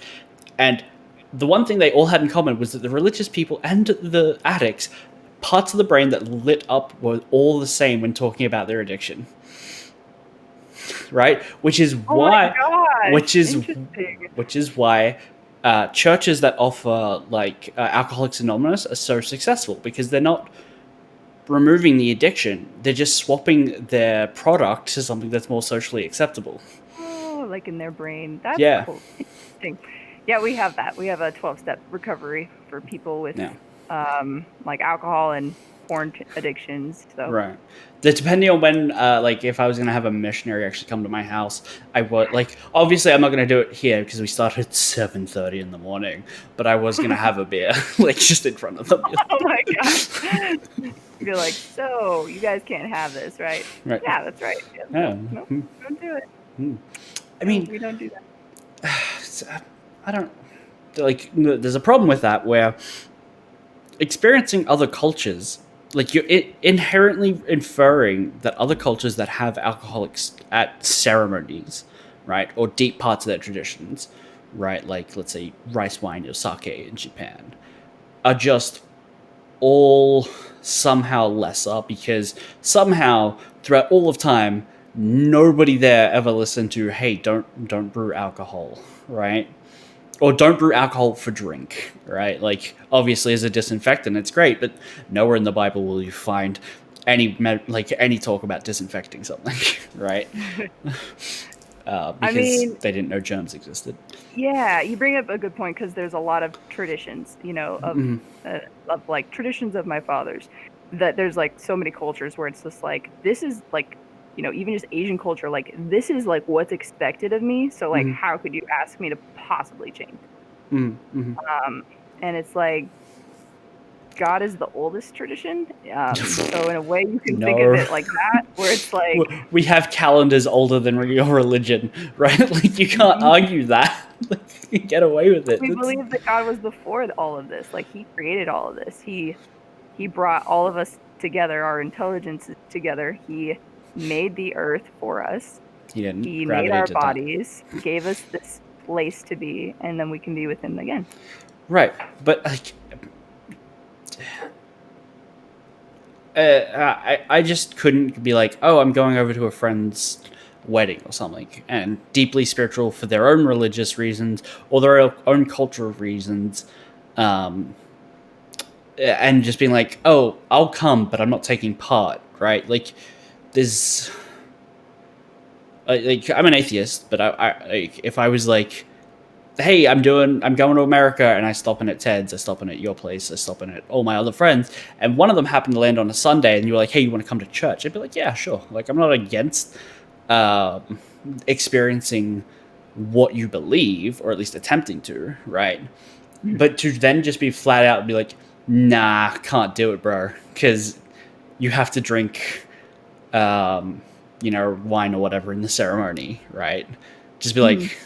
And the one thing they all had in common was that the religious people and the addicts, parts of the brain that lit up were all the same when talking about their addiction. Right? Which is
Oh
why,
my gosh,
which is
interesting.
why churches that offer like Alcoholics Anonymous are so successful, because they're not removing the addiction; they're just swapping their product to something that's more socially acceptable.
Oh, like in their brain. That's
Yeah.
cool. Interesting. Yeah, we have that. We have a 12-step recovery for people with
Yeah.
like alcohol and porn addictions. So
Right. Depending on when, like, if I was gonna have a missionary actually come to my house, I would like. Obviously, I'm not gonna do it here because we start at 7:30 in the morning. But I was gonna have a beer, like, just in front of them.
oh my gosh. You're like, so you guys can't have this, right?
Right.
Yeah, that's right. Yeah,
Yeah.
no, don't do it.
I mean,
we don't do that.
I don't like. There's a problem with that where experiencing other cultures, like you're inherently inferring that other cultures that have alcoholics at ceremonies, right, or deep parts of their traditions, right, like let's say rice wine or sake in Japan, are just all somehow lesser because somehow throughout all of time nobody there ever listened to, hey, don't brew alcohol, right? Or don't brew alcohol for drink, right? Like, obviously, as a disinfectant, it's great, but nowhere in the Bible will you find any talk about disinfecting something, right? Because
I mean,
they didn't know germs existed.
Yeah, you bring up a good point because there's a lot of traditions, of like traditions of my father's. That there's like so many cultures where it's just like this is like, even just Asian culture, like this is like what's expected of me. So like, how could you ask me to possibly change? And it's like God is the oldest tradition. So in a way, you can think of
No.
it like that, where it's like
We have calendars older than your religion, right? Like, you can't argue that. Like, you get away with it.
we believe that God was before all of this. Like He created all of this. He brought all of us together, our intelligences together. He made the earth for us.
He didn't.
He made
Gravity
our
did that.
bodies, gave us this place to be, and then we can be with Him again.
Right, but like, I just couldn't be like, oh, I'm going over to a friend's wedding or something, and deeply spiritual for their own religious reasons or their own cultural reasons, and just being like, oh, I'll come, but I'm not taking part, right? Like, there's, like, I'm an atheist, but I like, if I was like, hey, I'm going to America, and I stop in at Ted's, I stop in at your place, I stop in at all my other friends, and one of them happened to land on a Sunday, and you were like, hey, you want to come to church? I'd be like, yeah, sure. Like, I'm not against experiencing what you believe, or at least attempting to, right? But to then just be flat out and be like, nah, can't do it, bro, because you have to drink, wine or whatever in the ceremony, right? Just be like,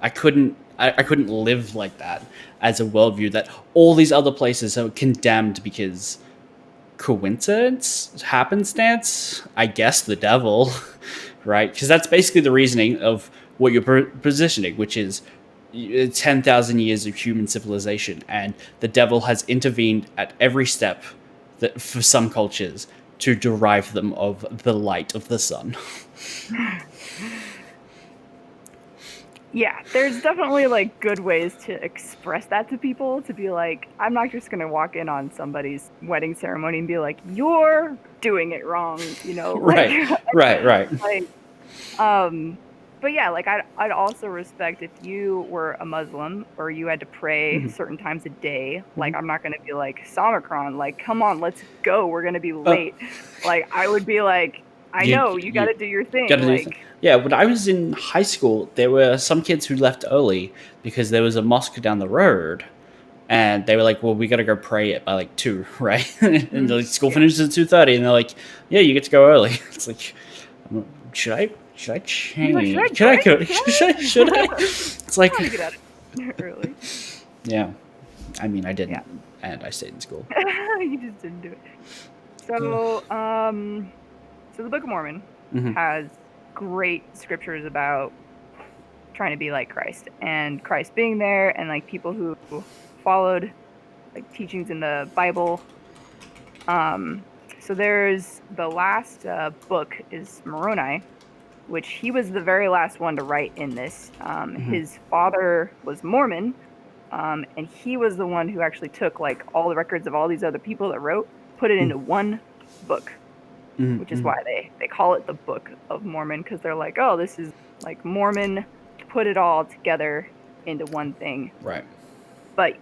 I couldn't live like that as a worldview that all these other places are condemned because coincidence, happenstance, I guess the devil, right? Because that's basically the reasoning of what you're positioning, which is 10,000 years of human civilization, and the devil has intervened at every step that for some cultures to derive them of the light of the sun.
Yeah, there's definitely like good ways to express that to people, to be like, I'm not just gonna walk in on somebody's wedding ceremony and be like, you're doing it wrong,
Right.
Like, but yeah, like I'd also respect if you were a Muslim or you had to pray certain times a day. Like, I'm not gonna be like, Samacron, like, come on, let's go, we're gonna be late. Like, I would be like, I know you got to do your thing.
Yeah, when I was in high school, there were some kids who left early because there was a mosque down the road, and they were like, "Well, we got to go pray it by like 2, right?" And the school finishes at 2:30, and they're like, "Yeah, you get to go early." It's like, should I change? Should I? It's like,
get out of early.
Yeah, I mean, I didn't, and I stayed in school.
You just didn't do it. So, so the Book of Mormon has great scriptures about trying to be like Christ, and Christ being there, and like people who followed like teachings in the Bible. So there's the last book is Moroni, which he was the very last one to write in this. His father was Mormon, and he was the one who actually took like all the records of all these other people that wrote, put it into one book. Which is why they call it the Book of Mormon, because they're like, oh, this is like Mormon put it all together into one thing.
Right.
But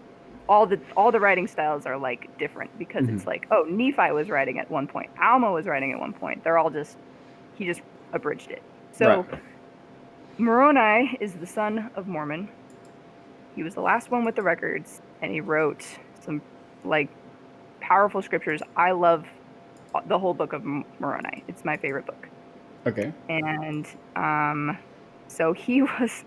all the writing styles are like different, because it's like, oh, Nephi was writing at one point, Alma was writing at one point. They're all he just abridged it. So Moroni is the son of Mormon. He was the last one with the records, and he wrote some like powerful scriptures. I love the whole book of Moroni. It's my favorite book.
Okay.
And so he was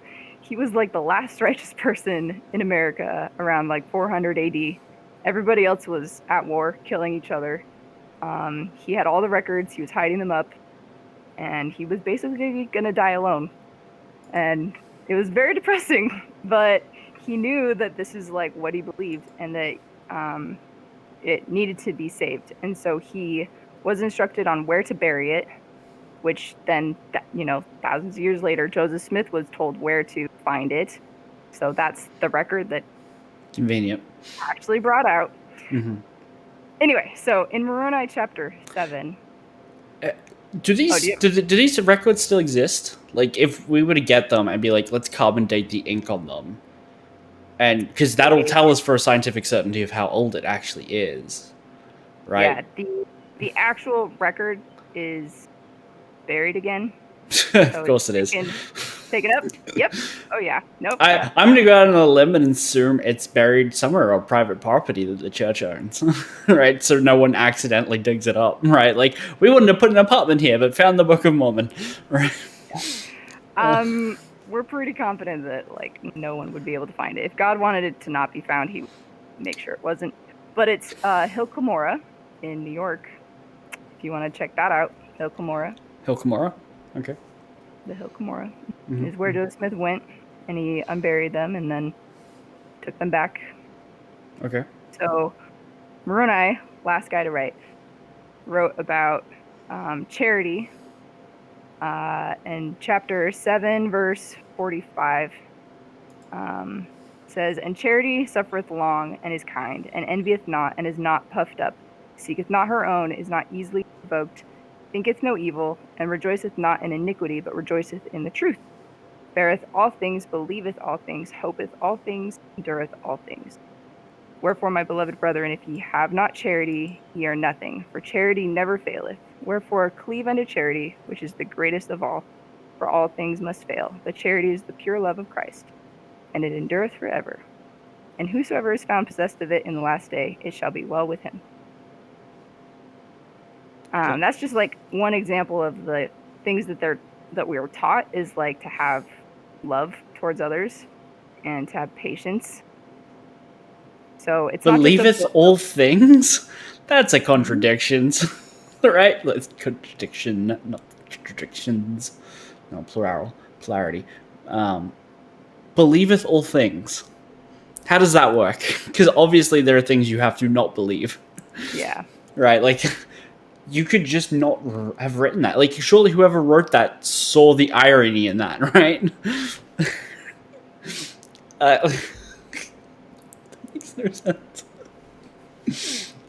like the last righteous person in America around like 400 AD. Everybody else was at war, killing each other. He had all the records. He was hiding them up, and he was basically gonna die alone. And it was very depressing, but he knew that this is like what he believed, and that it needed to be saved. And so he was instructed on where to bury it, which then, thousands of years later, Joseph Smith was told where to find it. So that's the record that
convenient
actually brought out. Anyway, so in Moroni chapter 7,
do these records still exist? Like, if we were to get them and be like, let's carbon date the ink on them, and because that'll tell us for a scientific certainty of how old it actually is, right?
Yeah, the actual record is buried again.
Of course it is.
Take it up. Yep. Oh yeah. Nope.
I'm gonna go out on a limb and assume it's buried somewhere on private property that the church owns, right? So no one accidentally digs it up, right? Like, we wouldn't have put an apartment here, but found the Book of Mormon, right?
We're pretty confident that like no one would be able to find it. If God wanted it to not be found, he would make sure it wasn't. But it's Hill Cumorah in New York. If you want to check that out, Hill Cumorah.
Hill Cumorah? Okay.
The Hill Cumorah is where Joseph Smith went, and he unburied them and then took them back.
Okay.
So Moroni, last guy to write, wrote about charity, and chapter 7, verse 45 says, "And charity suffereth long, and is kind, and envieth not, and is not puffed up, seeketh not her own, is not easily provoked, thinketh no evil, and rejoiceth not in iniquity, but rejoiceth in the truth. Beareth all things, believeth all things, hopeth all things, endureth all things. Wherefore, my beloved brethren, if ye have not charity, ye are nothing. For charity never faileth. Wherefore, cleave unto charity, which is the greatest of all. For all things must fail. But charity is the pure love of Christ, and it endureth forever. And whosoever is found possessed of it in the last day, it shall be well with him." That's just like one example of the things that we were taught, is like to have love towards others and to have patience. So it's
believeth all things. That's a contradiction, right? It's contradiction, not contradictions. No, plurality. Believeth all things. How does that work? Because obviously there are things you have to not believe.
Yeah.
Right. Like, you could just not have written that. Like, surely whoever wrote that saw the irony in that, right? That makes no sense.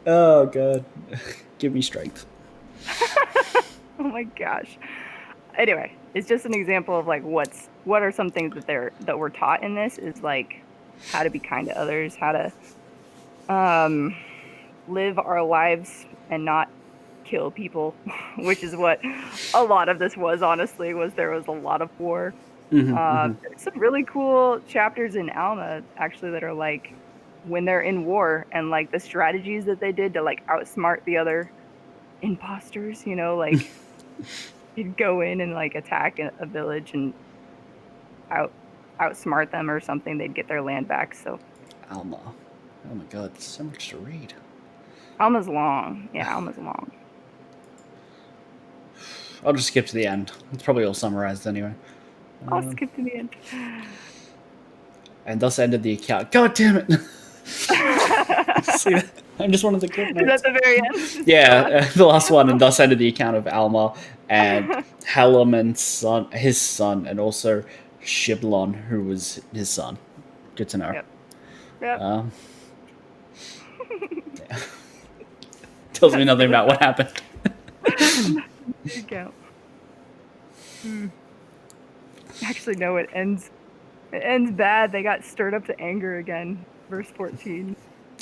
Oh, God. Give me strength.
Oh my gosh. Anyway, it's just an example of like what are some things that we're taught in this, is like how to be kind to others, how to live our lives and not kill people, which is what a lot of this was, honestly. There was a lot of war. There's some really cool chapters in Alma actually that are like when they're in war, and like the strategies that they did to like outsmart the other imposters, like you'd go in and like attack a village and outsmart them or something, they'd get their land back. So
Alma. Oh my God, there's so much to read.
Alma's long. Yeah, Alma's long.
I'll just skip to the end. It's probably all summarized anyway.
I'll skip to the end.
And thus ended the account. God damn it! See that? I just wanted to quit.
Is that the very end?
Yeah, the last one. And thus ended the account of Alma and Hallam and his son, and also Shiblon, who was his son. Good to know.
Yep.
Yeah. Tells me nothing about what happened.
There you go. Actually, no, it ends bad. They got stirred up to anger again. Verse 14.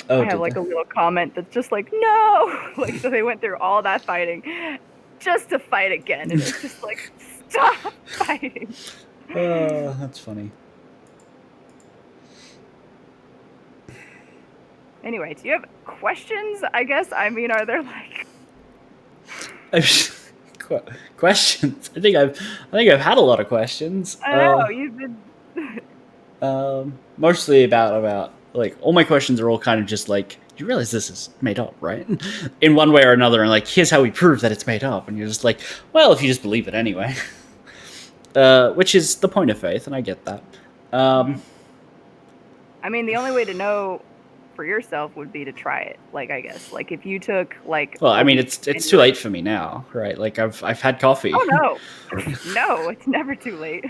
Oh,
I have like a little comment that's just like, no! Like, so they went through all that fighting just to fight again. And it's just like, stop fighting.
Oh, that's funny.
Anyway, do you have questions? I guess. I mean, are there like
questions? I think I've had a lot of questions.
I know you've been.
Mostly about like all my questions are all kind of just like, you realize this is made up, right? In one way or another, and like, here's how we prove that it's made up, and you're just like, well, if you just believe it anyway. Which is the point of faith, and I get that.
I mean, the only way to know for yourself would be to try it. Like, I guess, like if you took like.
Well, I mean, it's too late for me now, right? Like I've had coffee.
Oh no, no, it's never too late.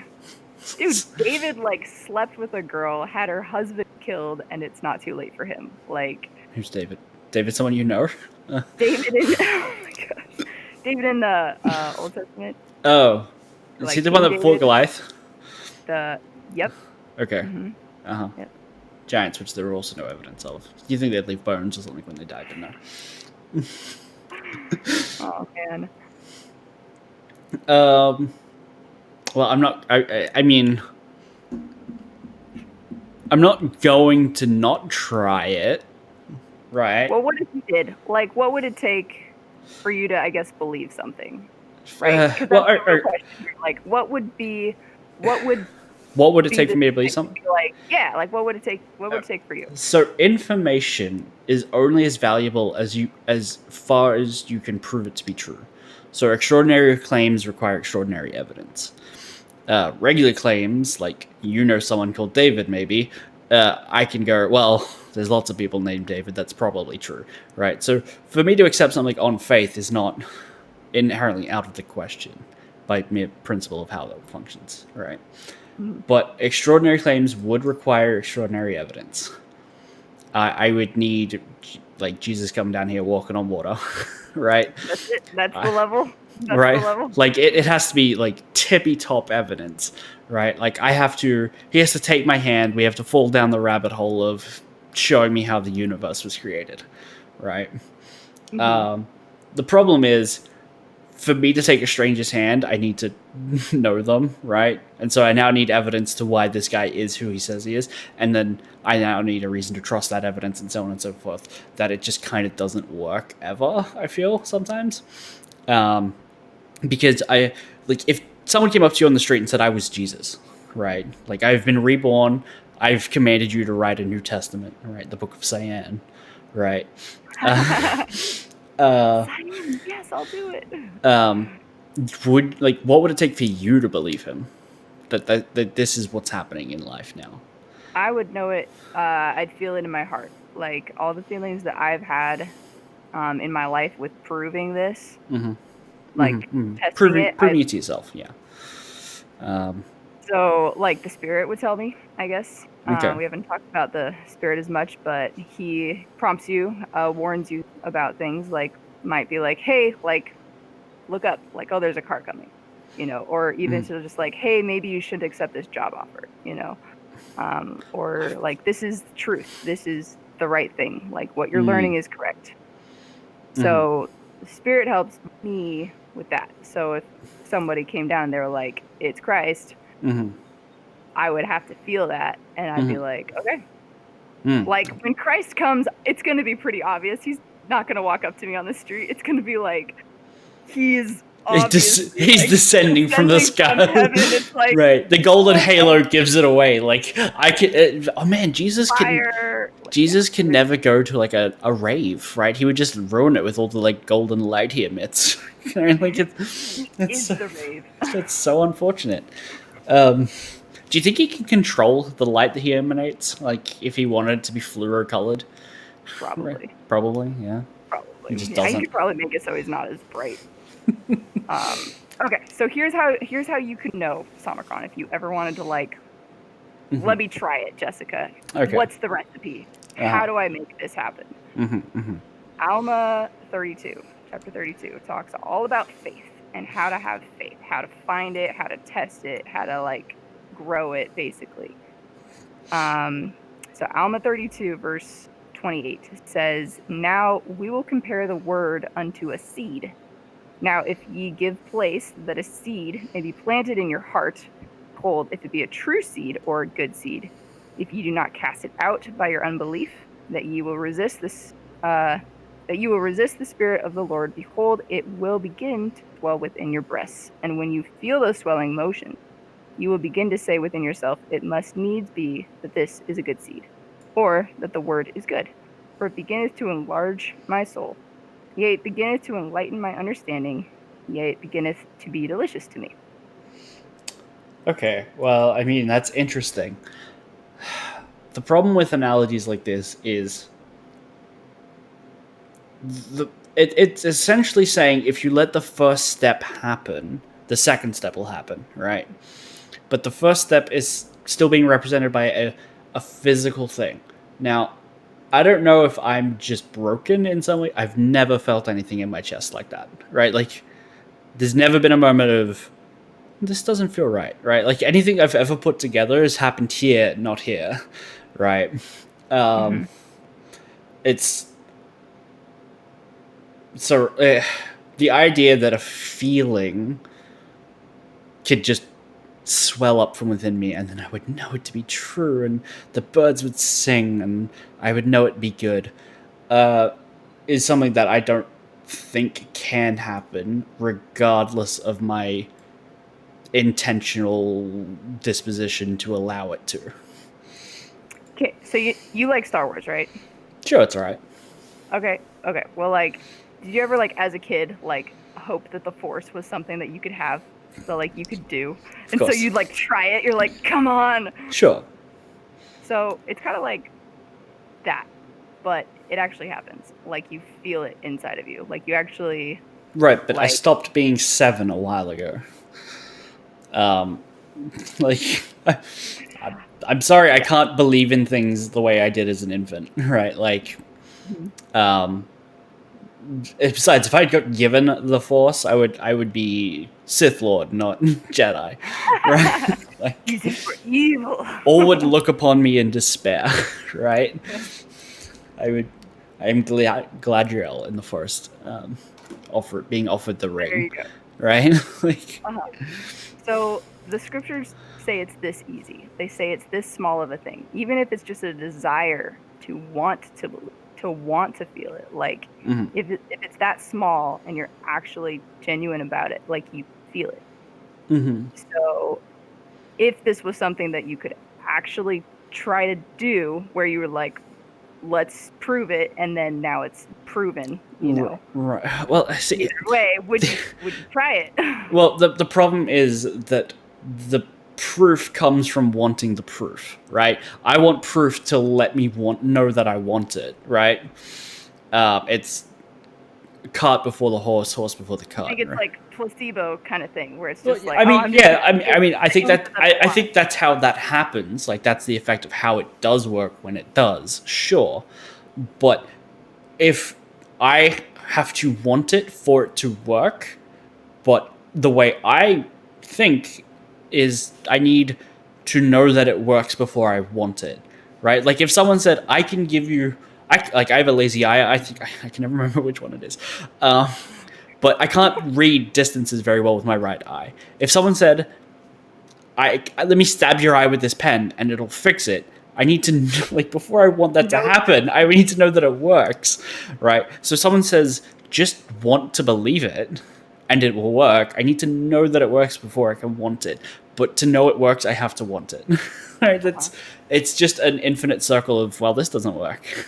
Dude, David like slept with a girl, had her husband killed, and it's not too late for him. Like,
who's David? David, someone you know?
David in oh my gosh, David in the Old Testament.
Oh, Is
like
he the one
King
that fought
David,
Goliath?
Yep.
Okay.
Hmm.
Uh-huh.
Yep.
Giants, which there were also no evidence of. You think they'd leave bones or something when they died, but no.
Oh man.
Well, I'm not. I mean, I'm not going to not try it, right?
Well, what if you did? Like, what would it take for you to, I guess, believe something? Right? Because
Well,
that's the real question here. Like, what would
what would it
be
take
the
for me to
thing
believe
that you'd
something?
be like, yeah, like what would it take? What would it take for you?
So information is only as valuable as far as you can prove it to be true. So extraordinary claims require extraordinary evidence. Regular claims, like someone called David, maybe, I can go, well, there's lots of people named David, that's probably true, right? So for me to accept something on faith is not inherently out of the question by mere principle of how that functions, right?
Mhm.
But extraordinary claims would require extraordinary evidence. I would need, like, Jesus coming down here walking on water, right?
That's it. That's the level. That's
Right?
the level.
Like, it has to be, like, tippy top evidence, right? Like, he has to take my hand, we have to fall down the rabbit hole of showing me how the universe was created, right?
Mhm.
The problem is, for me to take a stranger's hand, I need to know them, right? And so I now need evidence to why this guy is who he says he is, and then I now need a reason to trust that evidence, and so on and so forth. That it just kind of doesn't work ever, I feel, sometimes. Because if someone came up to you on the street and said I was Jesus, right? Like, I've been reborn, I've commanded you to write a New Testament, right? The Book of Cyan, right?
Simon, yes, I'll do it.
What would it take for you to believe him that this is what's happening in life now?
I would know it. I'd feel it in my heart. Like all the feelings that I've had in my life with proving this, like testing it.
Proving it to yourself, yeah.
So, like, the spirit would tell me, I guess.
Okay.
We haven't talked about the spirit as much, but he prompts you, warns you about things, like, might be like, hey, like, look up, like, oh, there's a car coming, or even sort of just like, hey, maybe you shouldn't accept this job offer, or like, this is the truth. This is the right thing. Like, what you're learning is correct. So, the spirit helps me with that. So, if somebody came down and they were like, it's Christ, I would have to feel that, and I'd be like, okay. Like, when Christ comes, it's going to be pretty obvious. He's not going to walk up to me on the street. It's going to be like, he's
he's descending from the sky.
From heaven. It's like,
right. The golden halo gives it away. Like, I can. Oh man, Jesus
fire.
can never go to like a rave, right? He would just ruin it with all the like golden light he emits. Like, it's
the rave.
That's so unfortunate. Do you think he can control the light that he emanates? Like, if he wanted it to be fluoro-colored?
Probably.
Right. Probably, yeah.
Probably.
He just doesn't.
You could probably make it so he's not as bright. Okay, so here's how you could know, Samacron, if you ever wanted to, like, let me try it, Jessica.
Okay.
What's the recipe? How do I make this happen? Alma 32, chapter 32, talks all about faith and how to have faith, how to find it, how to test it, how to, like, grow it, basically. So Alma 32, verse 28 says, now we will compare the word unto a seed. Now if ye give place that a seed may be planted in your heart, behold, if it be a true seed or a good seed, if ye do not cast it out by your unbelief, that ye will resist this the Spirit of the Lord, behold, it will begin to dwell within your breasts. And when you feel those swelling motions, you will begin to say within yourself, it must needs be that this is a good seed, or that the word is good. For it beginneth to enlarge my soul. Yea, it beginneth to enlighten my understanding. Yea, it beginneth to be delicious to me.
Okay, well, I mean, that's interesting. The problem with analogies like this is it's essentially saying if you let the first step happen, the second step will happen, right? But the first step is still being represented by a physical thing. Now, I don't know if I'm just broken in some way. I've never felt anything in my chest like that, right? Like, there's never been a moment of, this doesn't feel right, right? Like anything I've ever put together has happened here, not here, right?
Mm-hmm.
It's so the idea that a feeling could just swell up from within me, and then I would know it to be true, and the birds would sing, and I would know it be good, is something that I don't think can happen, regardless of my intentional disposition to allow it to.
Okay, so you like Star Wars, right?
Sure, it's alright.
Okay. Well, like, did you ever, like, as a kid, like, hope that the Force was something that you could have, so, like, you could do, and so
course.
you'd, like, try it. You're like, come on.
Sure.
So it's kind of like that, but it actually happens. Like, you feel it inside of you. Like, you actually.
Right, but I
Like-
stopped being 7 a while ago. Like, I'm sorry, I can't believe in things the way I did as an infant, right? Like, besides, if I got given the Force, I would be Sith Lord, not Jedi, right? Like,
Use it for evil.
all would look upon me in despair, right? I'm Galadriel in the Forest, being offered the ring.
There you go.
Right? Like,
So the scriptures say it's this easy. They say it's this small of a thing. Even if it's just a desire to want to feel it. Like, if it's that small and you're actually genuine about it, like, you feel it. So if this was something that you could actually try to do, where you were like, let's prove it, and then now it's proven, you know.
Right. Well, see,
Either way, would you try it?
well, the problem is that the proof comes from wanting the proof, right? I want proof to let me know that I want it, right? It's cart before the horse before the cart.
I think it's
right?
like placebo kind of thing, where it's just like,
I mean,
I'm
yeah,
just
I mean, I think
things
that
that I
I think that's how that happens. Like, that's the effect of how it does work when it does. Sure, but if I have to want it for it to work, but the way I think is I need to know that it works before I want it, right? Like, if someone said, I can give you, I have a lazy eye. I think I can never remember which one it is. But I can't read distances very well with my right eye. If someone said, let me stab your eye with this pen and it'll fix it, I need to know, like, before I want that to happen, I need to know that it works, right? So someone says, just want to believe it and it will work. I need to know that it works before I can want it. But to know it works, I have to want it. Right? It's just an infinite circle of, well, this doesn't work.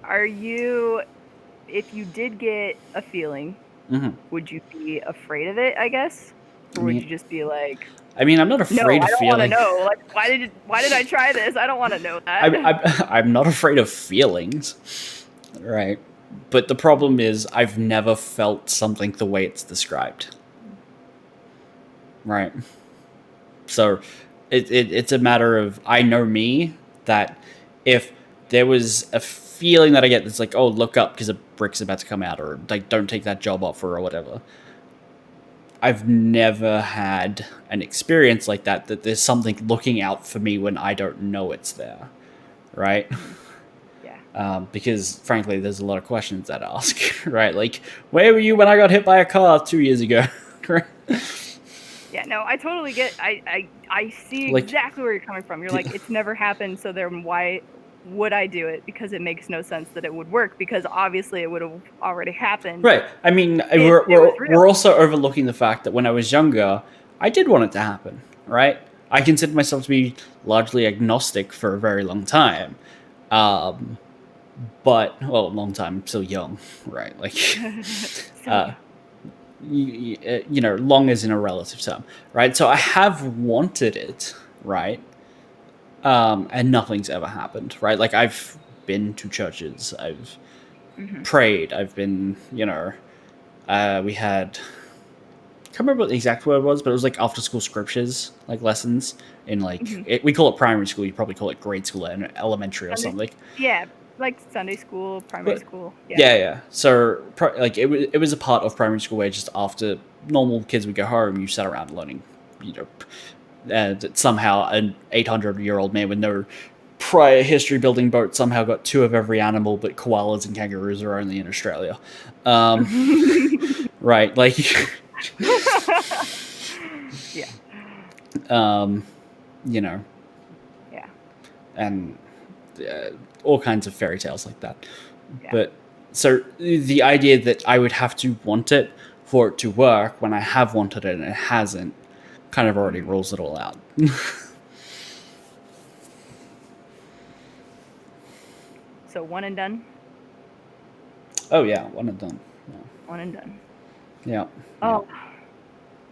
Are you, if you did get a feeling, would you be afraid of it, I guess? Or would you just be like,
I mean, I'm not afraid
I
of
don't want to
feeling.
know. Like, why did I try this? I don't want to know that.
I'm not afraid of feelings, right? But the problem is I've never felt something the way it's described, right? So it's a matter of, I know me, that if there was a feeling that I get that's like, oh, look up because a brick's about to come out, or like, don't take that job offer or whatever. I've never had an experience like that there's something looking out for me when I don't know it's there, right?
Yeah.
Because frankly, there's a lot of questions that ask, right? Like, where were you when I got hit by a car 2 years ago?
Yeah, no, I totally get. I see
Like,
exactly where you're coming from. You're like, it's never happened, so then why would I do it? Because it makes no sense that it would work, because obviously it would have already happened.
Right. I mean, we're also overlooking the fact that when I was younger, I did want it to happen, right? I considered myself to be largely agnostic for a very long time. But, well, a long time, I'm still young, right? Like, you know, long as in a relative term, right? So I have wanted it, right? And nothing's ever happened, right? Like, I've been to churches, I've prayed, I've been, you know, we had, I can't remember what the exact word was, but it was like after school scriptures, like lessons in like, we call it primary school, you probably call it grade school and elementary or something.
Yeah, like Sunday school, primary
But
school.
yeah. So like it was a part of primary school where just after normal kids would go home, you sat around learning, you know, and somehow an 800-year-old man with no prior history building boats somehow got two of every animal, but koalas and kangaroos are only in Australia. Right, like
Yeah.
you know,
Yeah.
and all kinds of fairy tales like that.
Yeah.
But so the idea that I would have to want it for it to work when I have wanted it and it hasn't kind of already rules it all out.
So one and done.
Oh yeah, one and done.
One and done.
Yeah.
Oh.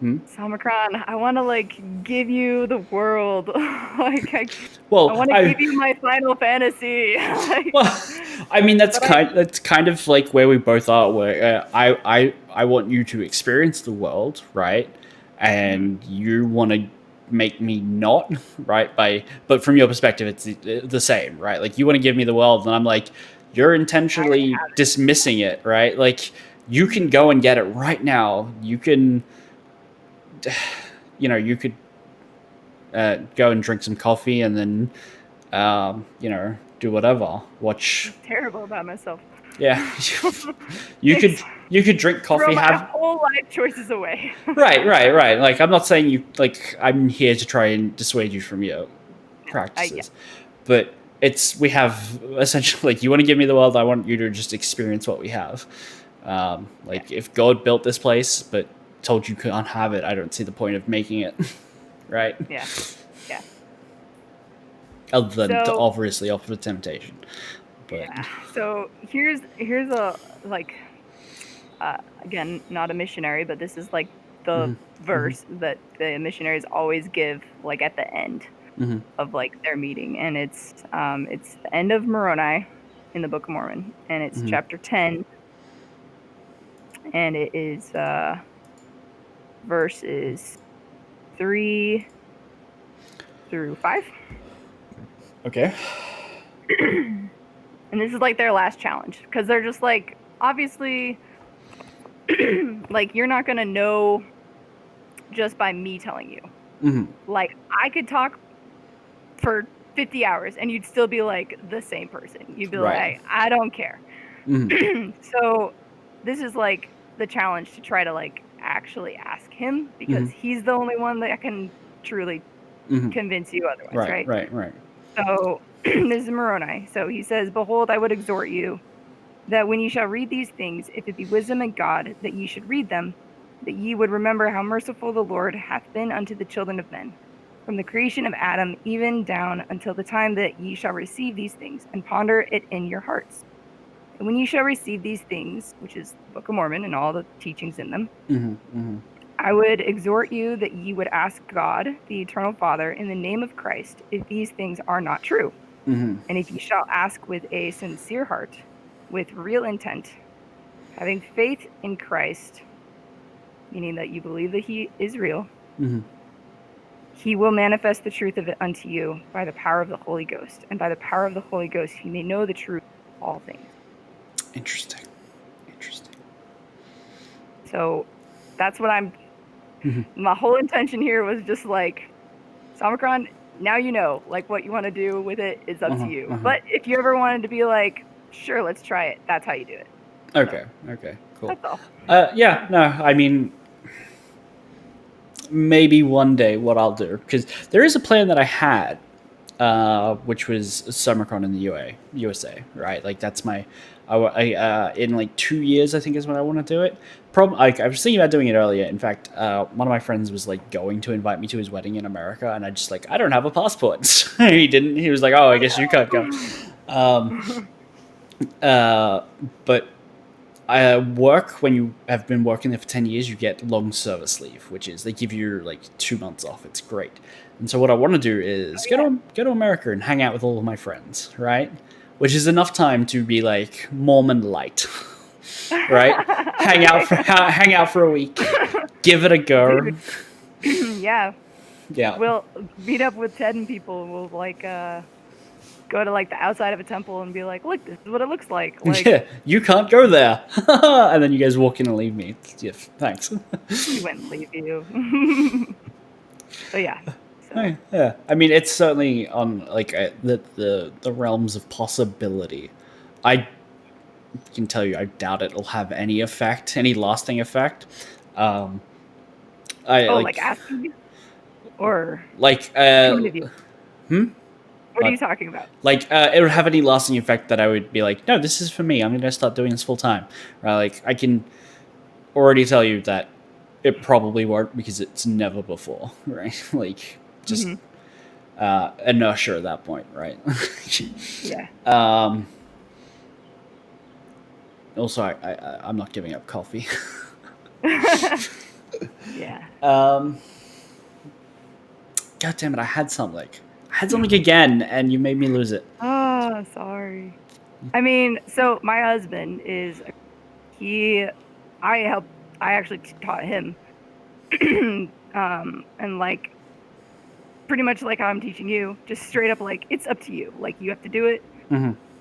Hmm?
Salmacron, I want to like give you the world. Like I
Well,
want to give you my Final Fantasy. Like,
well, I mean that's kind of like where we both are. Where I want you to experience the world, right? And you want to make me not, right? But from your perspective, it's the same, right? Like you want to give me the world, and I'm like, you're intentionally dismissing it, right? Like you can go and get it right now. You can, you know, you could go and drink some coffee and then, you know, do whatever. Watch.
I'm terrible about myself.
Yeah, you could drink coffee.
Throw my whole life choices away.
Right. Like I'm not saying you like. I'm here to try and dissuade you from your practices, but we have essentially like you want to give me the world. I want you to just experience what we have. If God built this place but told you can't have it, I don't see the point of making it. Right?
Yeah.
Other than to obviously offer the temptation. But
yeah. So here's a like again, not a missionary, but this is like the verse that the missionaries always give like at the end of like their meeting, and it's the end of Moroni in the Book of Mormon, and it's chapter 10, and it is verses 3 through 5.
Okay.
And this is like their last challenge because they're just like, obviously, like you're not gonna know just by me telling you. Like I could talk for 50 hours and you'd still be like the same person. You'd be like, I don't care. So this is like the challenge to try to like actually ask him because he's the only one that can truly convince you otherwise, right? So this is Moroni. So he says, behold, I would exhort you that when ye shall read these things, if it be wisdom and God, that ye should read them, that ye would remember how merciful the Lord hath been unto the children of men, from the creation of Adam even down until the time that ye shall receive these things, and ponder it in your hearts. And when ye shall receive these things, which is the Book of Mormon and all the teachings in them, I would exhort you that ye would ask God, the eternal Father, in the name of Christ, if these things are not true. And if ye shall ask with a sincere heart, with real intent, having faith in Christ, meaning that you believe that he is real, he will manifest the truth of it unto you by the power of the Holy Ghost. And by the power of the Holy Ghost, he may know the truth of all things.
Interesting.
So that's what my whole intention here was just like, Samacron, now you know, like what you want to do with it is up to you. But if you ever wanted to be like, sure, let's try it, that's how you do it.
Okay, cool.
That's all.
I mean, maybe one day what I'll do, because there is a plan that I had, which was Summercon in the USA, right? Like that's my, in like 2 years, I think is when I want to do it. I was thinking about doing it earlier. In fact, one of my friends was like going to invite me to his wedding in America, and I just like, I don't have a passport. So he didn't. He was like, oh, I guess you can't go. But work, when you have been working there for 10 years, you get long service leave, which is they give you like 2 months off. It's great. And so what I want to do is go to America and hang out with all of my friends, right? Which is enough time to be like Mormon light, right? Hang out for a week, give it a go.
Yeah.
Yeah.
We'll meet up with Ted and people. We'll like go to like the outside of a temple and be like, look, this is what it looks like. Like,
Yeah, you can't go there. And then you guys walk in and leave me. Yeah, thanks.
we wouldn't leave you. But yeah. So
Yeah, I mean, it's certainly on like the realms of possibility. I can tell you, I doubt it'll have any effect, any lasting effect. I
like asking you or
like
coming to you.
hmm?
What are you talking about?
Like it would have any lasting effect that I would be like, no, this is for me. I'm gonna start doing this full time. Right? Like I can already tell you that it probably won't because it's never before, right? Like just inertia at that point, right?
Yeah.
Also, I'm not giving up coffee.
Yeah.
God damn it! I had something again, and you made me lose it.
Oh, sorry. I mean, so my husband is I actually taught him, and like pretty much like how I'm teaching you, just straight up like it's up to you. Like you have to do it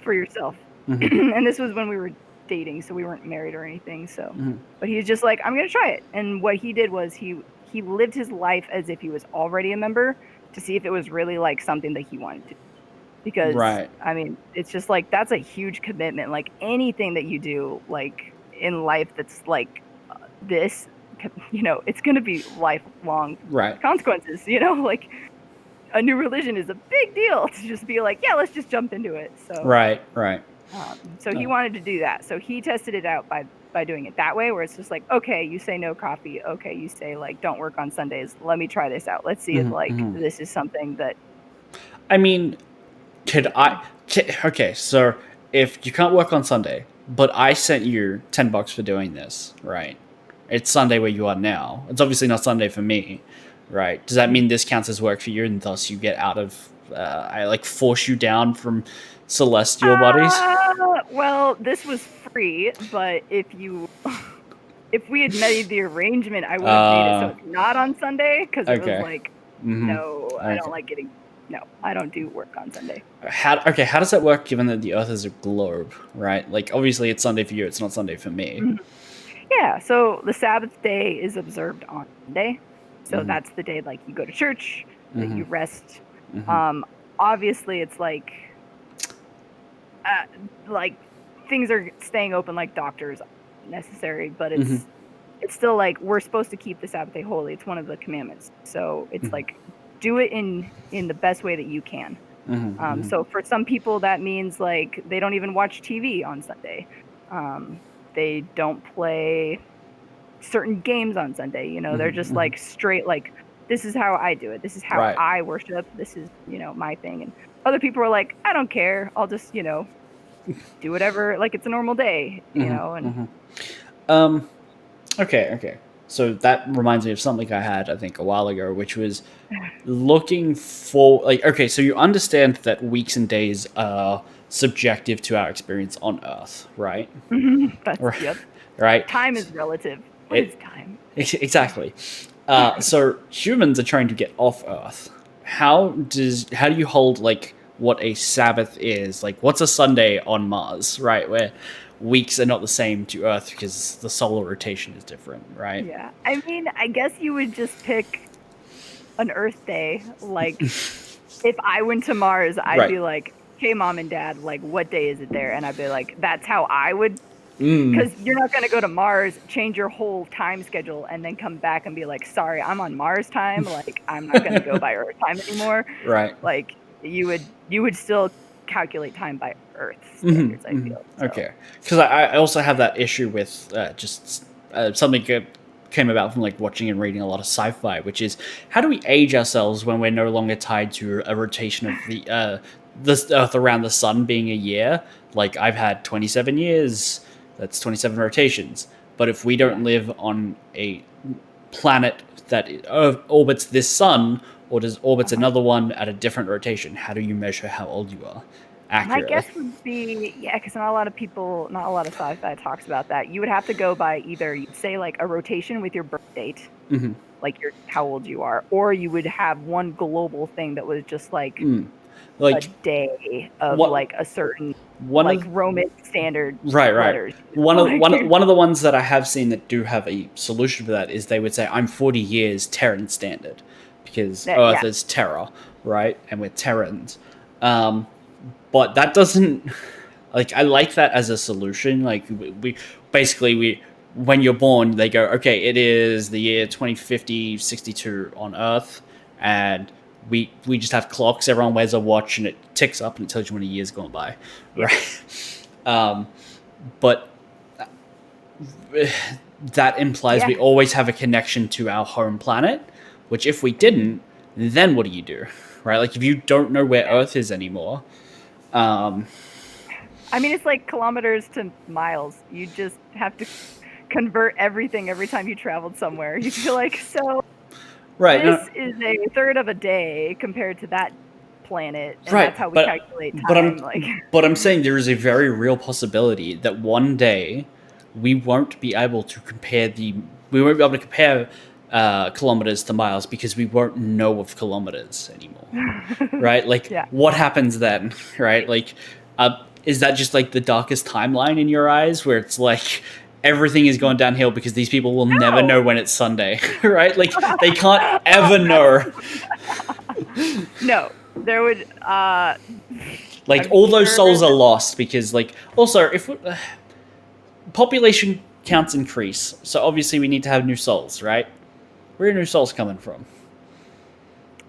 for yourself. And this was when we were dating, so we weren't married or anything. So, but he's just like, I'm gonna try it. And what he did was he lived his life as if he was already a member to see if it was really like something that he wanted to. Because
Right.
I mean, it's just like that's a huge commitment. Like anything that you do, like in life, that's like this, you know, it's gonna be lifelong
Right.
consequences. You know, like a new religion is a big deal to just be like, yeah, let's just jump into it. So
Right.
so he wanted to do that. So he tested it out by doing it that way, where it's just like, okay, you say no coffee. Okay, you say like don't work on Sundays. Let me try this out. Let's see if like this is something that.
I mean, okay, so if you can't work on Sunday, but I sent you $10 for doing this, right? It's Sunday where you are now. It's obviously not Sunday for me, right? Does that mean this counts as work for you, and thus you get out of? I like force you down from celestial bodies.
Well, this was free, but if we had made the arrangement, I would have made it so it's not on Sunday because it was like, no, I don't like getting. No, I don't do work on Sunday.
How does that work given that the Earth is a globe, right? Like, obviously it's Sunday for you, it's not Sunday for me.
Yeah, so the Sabbath day is observed on Sunday. So that's the day, like, you go to church, that you rest. Obviously, it's like things are staying open, like doctors necessary, but it's still like we're supposed to keep the Sabbath day holy. It's one of the commandments. So it's like do it in the best way that you can. So for some people that means like they don't even watch TV on Sunday. They don't play certain games on Sunday. You know, they're just like straight like this is how I do it. This is how I worship. This is, you know, my thing. And other people are like, I don't care. I'll just, you know, do whatever. Like it's a normal day, you know. And
Okay. So that reminds me of something I had, I think, a while ago, which was looking for, like, okay, so you understand that weeks and days are subjective to our experience on Earth, right?
That's, yep.
Right?
Time is relative. What is time?
Exactly. So humans are trying to get off Earth. How do you hold, like, what a Sabbath is? Like, what's a Sunday on Mars, right? Where weeks are not the same to Earth because the solar rotation is different, right?
Yeah. I mean, I guess you would just pick an Earth day. Like, if I went to Mars, I'd be like, hey, Mom and Dad, like, what day is it there? And I'd be like, that's how I would. Because you're not going to go to Mars, change your whole time schedule, and then come back and be like, sorry, I'm on Mars time. Like, I'm not going to go by Earth time anymore.
Right.
Like, you would still calculate time by Earth standards, I feel. So.
Okay. Because I also have that issue with just something that came about from like watching and reading a lot of sci-fi, which is how do we age ourselves when we're no longer tied to a rotation of the Earth around the sun being a year? Like I've had 27 years. That's 27 rotations. But if we don't live on a planet that orbits this sun or orbits another one at a different rotation, how do you measure how old you are accurately?
My guess would be, because not a lot of sci-fi talks about that. You would have to go by either, you'd say like a rotation with your birth date, like how old you are, or you would have one global thing that was just like
like
day of
what
like a certain
one
like
of
Roman standard
right
letters.
one of
Like,
one of the ones that I have seen that do have a solution for that is they would say I'm 40 years Terran standard because Earth
yeah.
is Terra, right, and we're Terrans. But that doesn't like I like that as a solution. Like we basically we when you're born, they go, okay, it is the year 2050 62 on Earth, and we just have clocks. Everyone wears a watch, and it ticks up and it tells you when a year's gone by, right? But that implies we always have a connection to our home planet. Which, if we didn't, then what do you do, right? Like if you don't know where Earth is anymore.
I mean, it's like kilometers to miles. You just have to convert everything every time you traveled somewhere. You feel like, so
right,
this is a third of a day compared to that planet, and
right,
that's how we calculate time.
But I'm saying there is a very real possibility that one day we won't be able to compare kilometers to miles because we won't know of kilometers anymore, right? Like, what happens then, right? Like, is that just like the darkest timeline in your eyes, where it's like everything is going downhill because these people will never know when it's Sunday, right? Like, they can't ever know.
No, there would
like all those souls are lost because like also if population counts increase, so obviously we need to have new souls, right? Where are new souls coming from?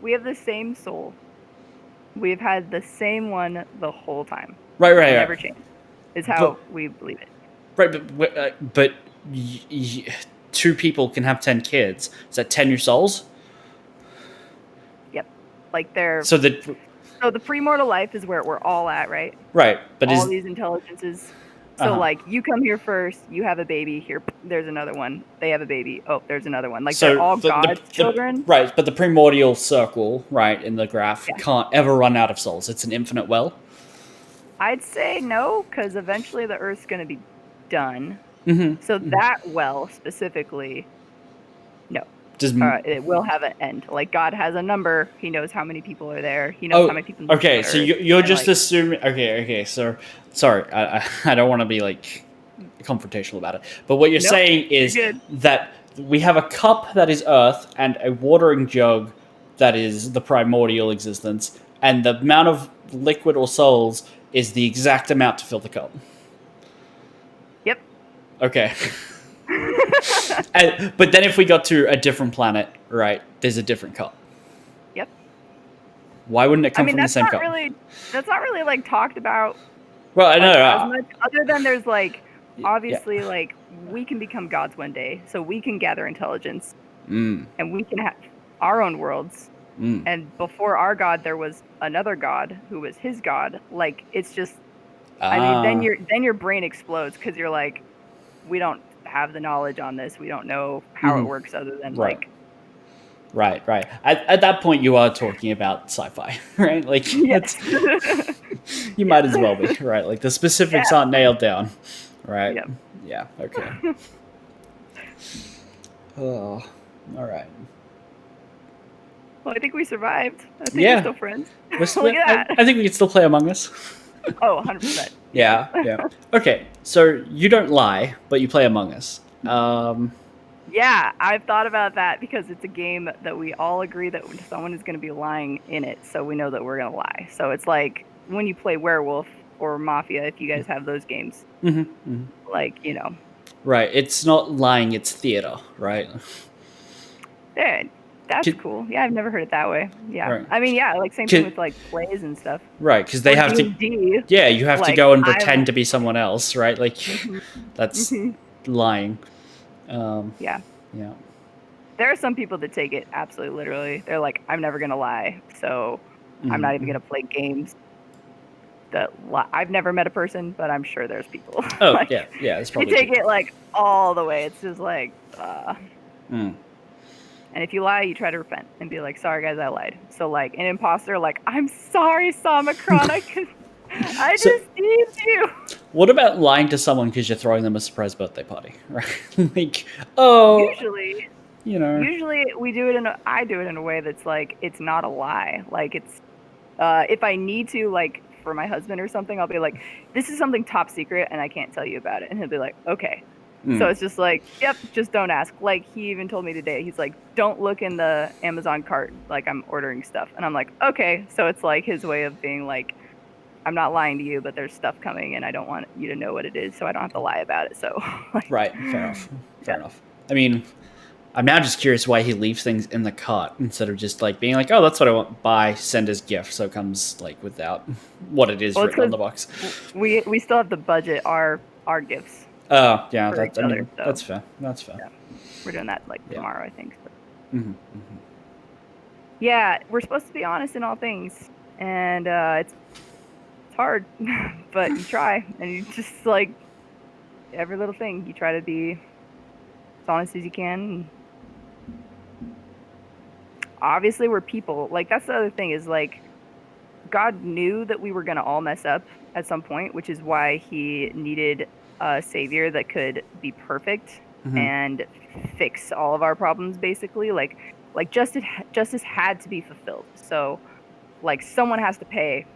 We have the same soul. We've had the same one the whole time.
Right.
Never changed. Is how we believe it.
Right, but two people can have 10 kids. Is that 10 new souls?
Yep. Like they're
so the
premortal life is where we're all at, right?
Right, but
all these intelligences. So like you come here first, you have a baby here. There's another one. They have a baby. Oh, there's another one. Like so they're all God's children.
Right, but the primordial circle, right, in the graph can't ever run out of souls. It's an infinite well.
I'd say no, because eventually the Earth's going to be done. Mm-hmm. So that well specifically, no. It will have an end. Like God has a number. He knows how many people are there. He knows how many people.
Okay, so you're just assuming. Okay. So sorry, I don't want to be like confrontational about it. But what you're saying is that we have a cup that is Earth and a watering jug that is the primordial existence, and the amount of liquid or souls is the exact amount to fill the cup.
Yep.
Okay. But then if we got to a different planet, right, there's a different cup.
Yep.
Why wouldn't it come from the same cup?
That's not really like talked about.
Well, I know.
As much, other than there's like, obviously, like we can become gods one day, so we can gather intelligence, and we can have our own worlds. And before our God, there was another God who was his God. Like it's just, I mean, then your brain explodes because you're like, we don't have the knowledge on this. We don't know how it works other than like.
Right. At that point, you are talking about sci-fi, right? Like, you might as well be, right? Like the specifics aren't nailed down, right?
Yep.
Yeah. Okay. Oh, all right.
Well, I think we survived. I think we're still friends.
Look at that. I think we can still play Among Us.
Oh, 100%.
Yeah. Okay, so you don't lie, but you play Among Us.
Yeah, I've thought about that because it's a game that we all agree that someone is going to be lying in it, so we know that we're going to lie. So it's like when you play Werewolf or Mafia, if you guys have those games. Like, you know.
Right, it's not lying, it's theater, right?
Yeah. That's cool. Yeah, I've never heard it that way. Yeah. Right. I mean, yeah, like same thing with like plays and stuff.
Right, because they have
D&D,
to. Yeah, you have to go and pretend to be someone else, right? Like that's lying.
Yeah. There are some people that take it absolutely literally. They're like, I'm never gonna lie, so I'm not even gonna play games that lie. I've never met a person, but I'm sure there's people.
Oh
like,
yeah, it's probably.
They take it like all the way. It's just like. And if you lie, you try to repent and be like, sorry, guys, I lied. So, like, an imposter, like, I'm sorry, Samacron, I deceived you.
What about lying to someone because you're throwing them a surprise birthday party, right? Like, oh.
Usually,
you know.
Usually, I do it in a way that's like, it's not a lie. Like, If I need to, like, for my husband or something, I'll be like, this is something top secret and I can't tell you about it. And he'll be like, okay. So it's just like, yep, just don't ask. Like, he even told me today, he's like, don't look in the Amazon cart, like I'm ordering stuff. And I'm like, okay. So it's like his way of being like, I'm not lying to you, but there's stuff coming and I don't want you to know what it is, so I don't have to lie about it. So like,
Right. Fair enough. Fair enough. I mean, I'm now just curious why he leaves things in the cart instead of just like being like, oh, that's what I want. Buy, send as gift. So it comes like without what it is
well, it's
written on
'cause
the box.
we still have to budget our gifts
Oh, yeah.
for each
That, I
other.
mean,
So
that's fair. That's fair.
yeah, we're doing that like
Yeah.
tomorrow, I think. So.
Mm-hmm, mm-hmm.
Yeah, we're supposed to be honest in all things, and it's hard, but you try, and you just like every little thing, you try to be as honest as you can. Obviously, we're people. Like, that's the other thing is like, God knew that we were gonna all mess up at some point, which is why He needed a savior that could be perfect and fix all of our problems. Basically, like justice had to be fulfilled. So, like, someone has to pay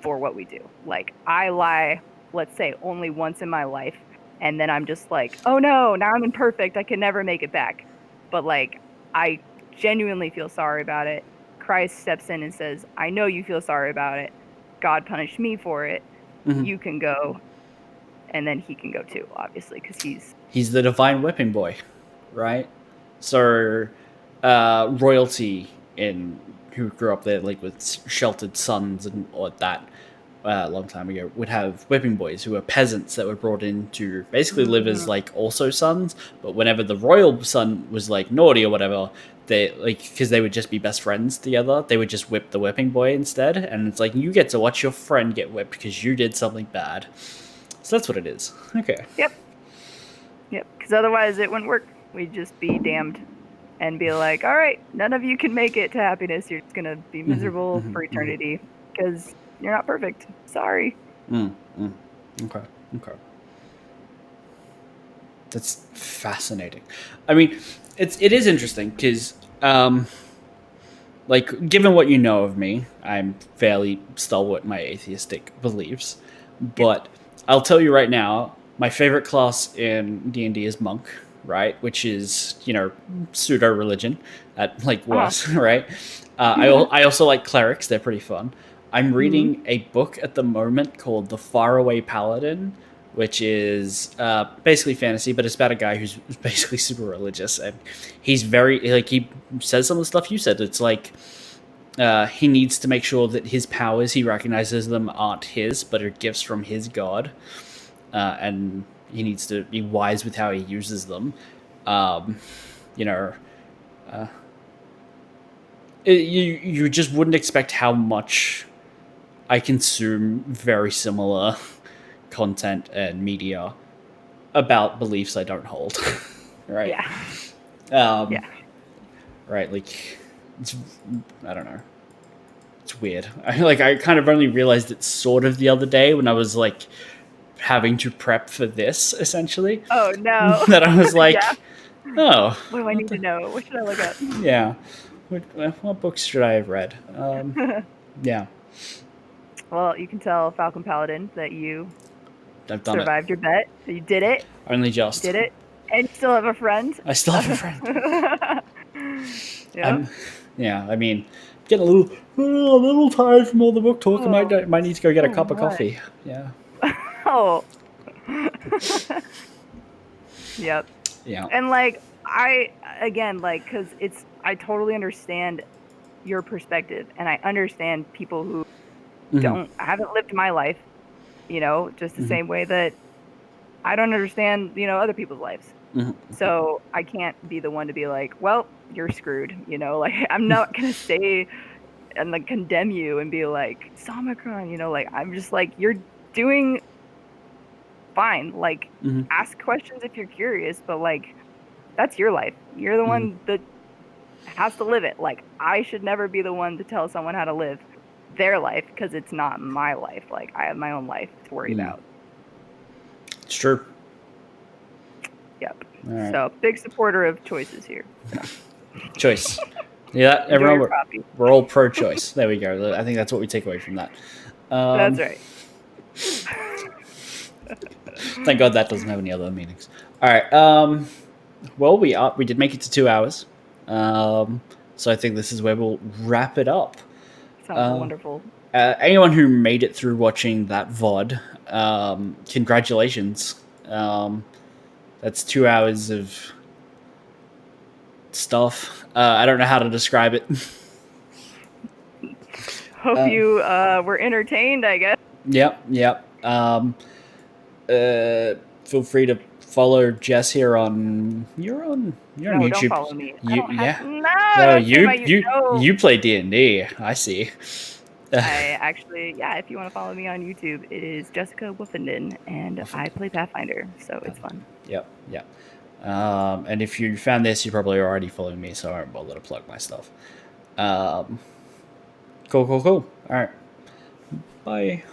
for what we do. Like, I lie, let's say, only once in my life, and then I'm just like, oh no, now I'm imperfect, I can never make it back. But like, I genuinely feel sorry about it. Christ steps in and says, I know you feel sorry about it. God punished me for it. You can go. And then he can go too, obviously, because
he's the divine whipping boy, right? So royalty in who grew up there, like with sheltered sons and all that, a long time ago, would have whipping boys who were peasants that were brought in to basically live as like also sons. But whenever the royal son was like naughty or whatever, they like, because they would just be best friends together, they would just whip the whipping boy instead. And it's like, you get to watch your friend get whipped because you did something bad. So that's what it is. Okay.
Yep. Because otherwise it wouldn't work. We'd just be damned and be like, all right, none of you can make it to happiness. You're just gonna be miserable for eternity because you're not perfect. Sorry.
Okay. That's fascinating. I mean, it is interesting because, like, given what you know of me, I'm fairly stalwart in my atheistic beliefs. But I'll tell you right now, my favorite class in D&D is monk, right? Which is, pseudo religion at like worst, right? I also like clerics; they're pretty fun. I'm reading a book at the moment called The Faraway Paladin, which is basically fantasy, but it's about a guy who's basically super religious, and he's very like he says some of the stuff you said. It's like he needs to make sure that his powers, he recognizes them, aren't his, but are gifts from his god, and he needs to be wise with how he uses them. You just wouldn't expect how much I consume very similar content and media about beliefs I don't hold. Right?
Yeah.
Right, like, I don't know. It's weird. I kind of only realized it sort of the other day when I was like having to prep for this, essentially.
Oh no.
That I was like, oh.
What do I need to know? What should I look up?
Yeah. What books should I have read? Yeah.
Well, you can tell Falcon Paladin that you
I've done
survived your bet. You did it.
Only just.
Did it. And you still have a friend.
I still have a friend.
Yeah.
I mean, getting a little tired from all the book talk. I might need to go get a cup of coffee. Yeah.
Oh. Yep.
Yeah.
And like, because I totally understand your perspective, and I understand people who haven't lived my life, just the same way that I don't understand, other people's lives. So I can't be the one to be like, well, you're screwed, like, I'm not going to say and like condemn you and be like, Somicron, like, I'm just like, you're doing fine. Like, ask questions if you're curious, but like, that's your life. You're the one that has to live it. Like, I should never be the one to tell someone how to live their life because it's not my life. Like, I have my own life to worry about.
It's true.
Yep.
Right.
So, big supporter of choices here. So.
Choice. Yeah,
Enjoy
everyone,
your coffee.
we're all pro-choice. There we go. I think that's what we take away from that.
That's right.
Thank God that doesn't have any other meanings. All right. Well, we did make it to 2 hours. So I think this is where we'll wrap it up.
Sounds wonderful.
Anyone who made it through watching that VOD, congratulations. That's 2 hours of stuff. I don't know how to describe it.
Hope you were entertained, I guess.
Yep. Feel free to follow Jess here on. You're on YouTube.
Don't follow me.
You play D&D. I see.
I actually, if you want to follow me on YouTube, it is Jessica Woofenden, and I play Pathfinder, so it's fun.
Yep. And if you found this, you probably already following me, so I won't bother to plug my stuff. Cool. All right. Bye.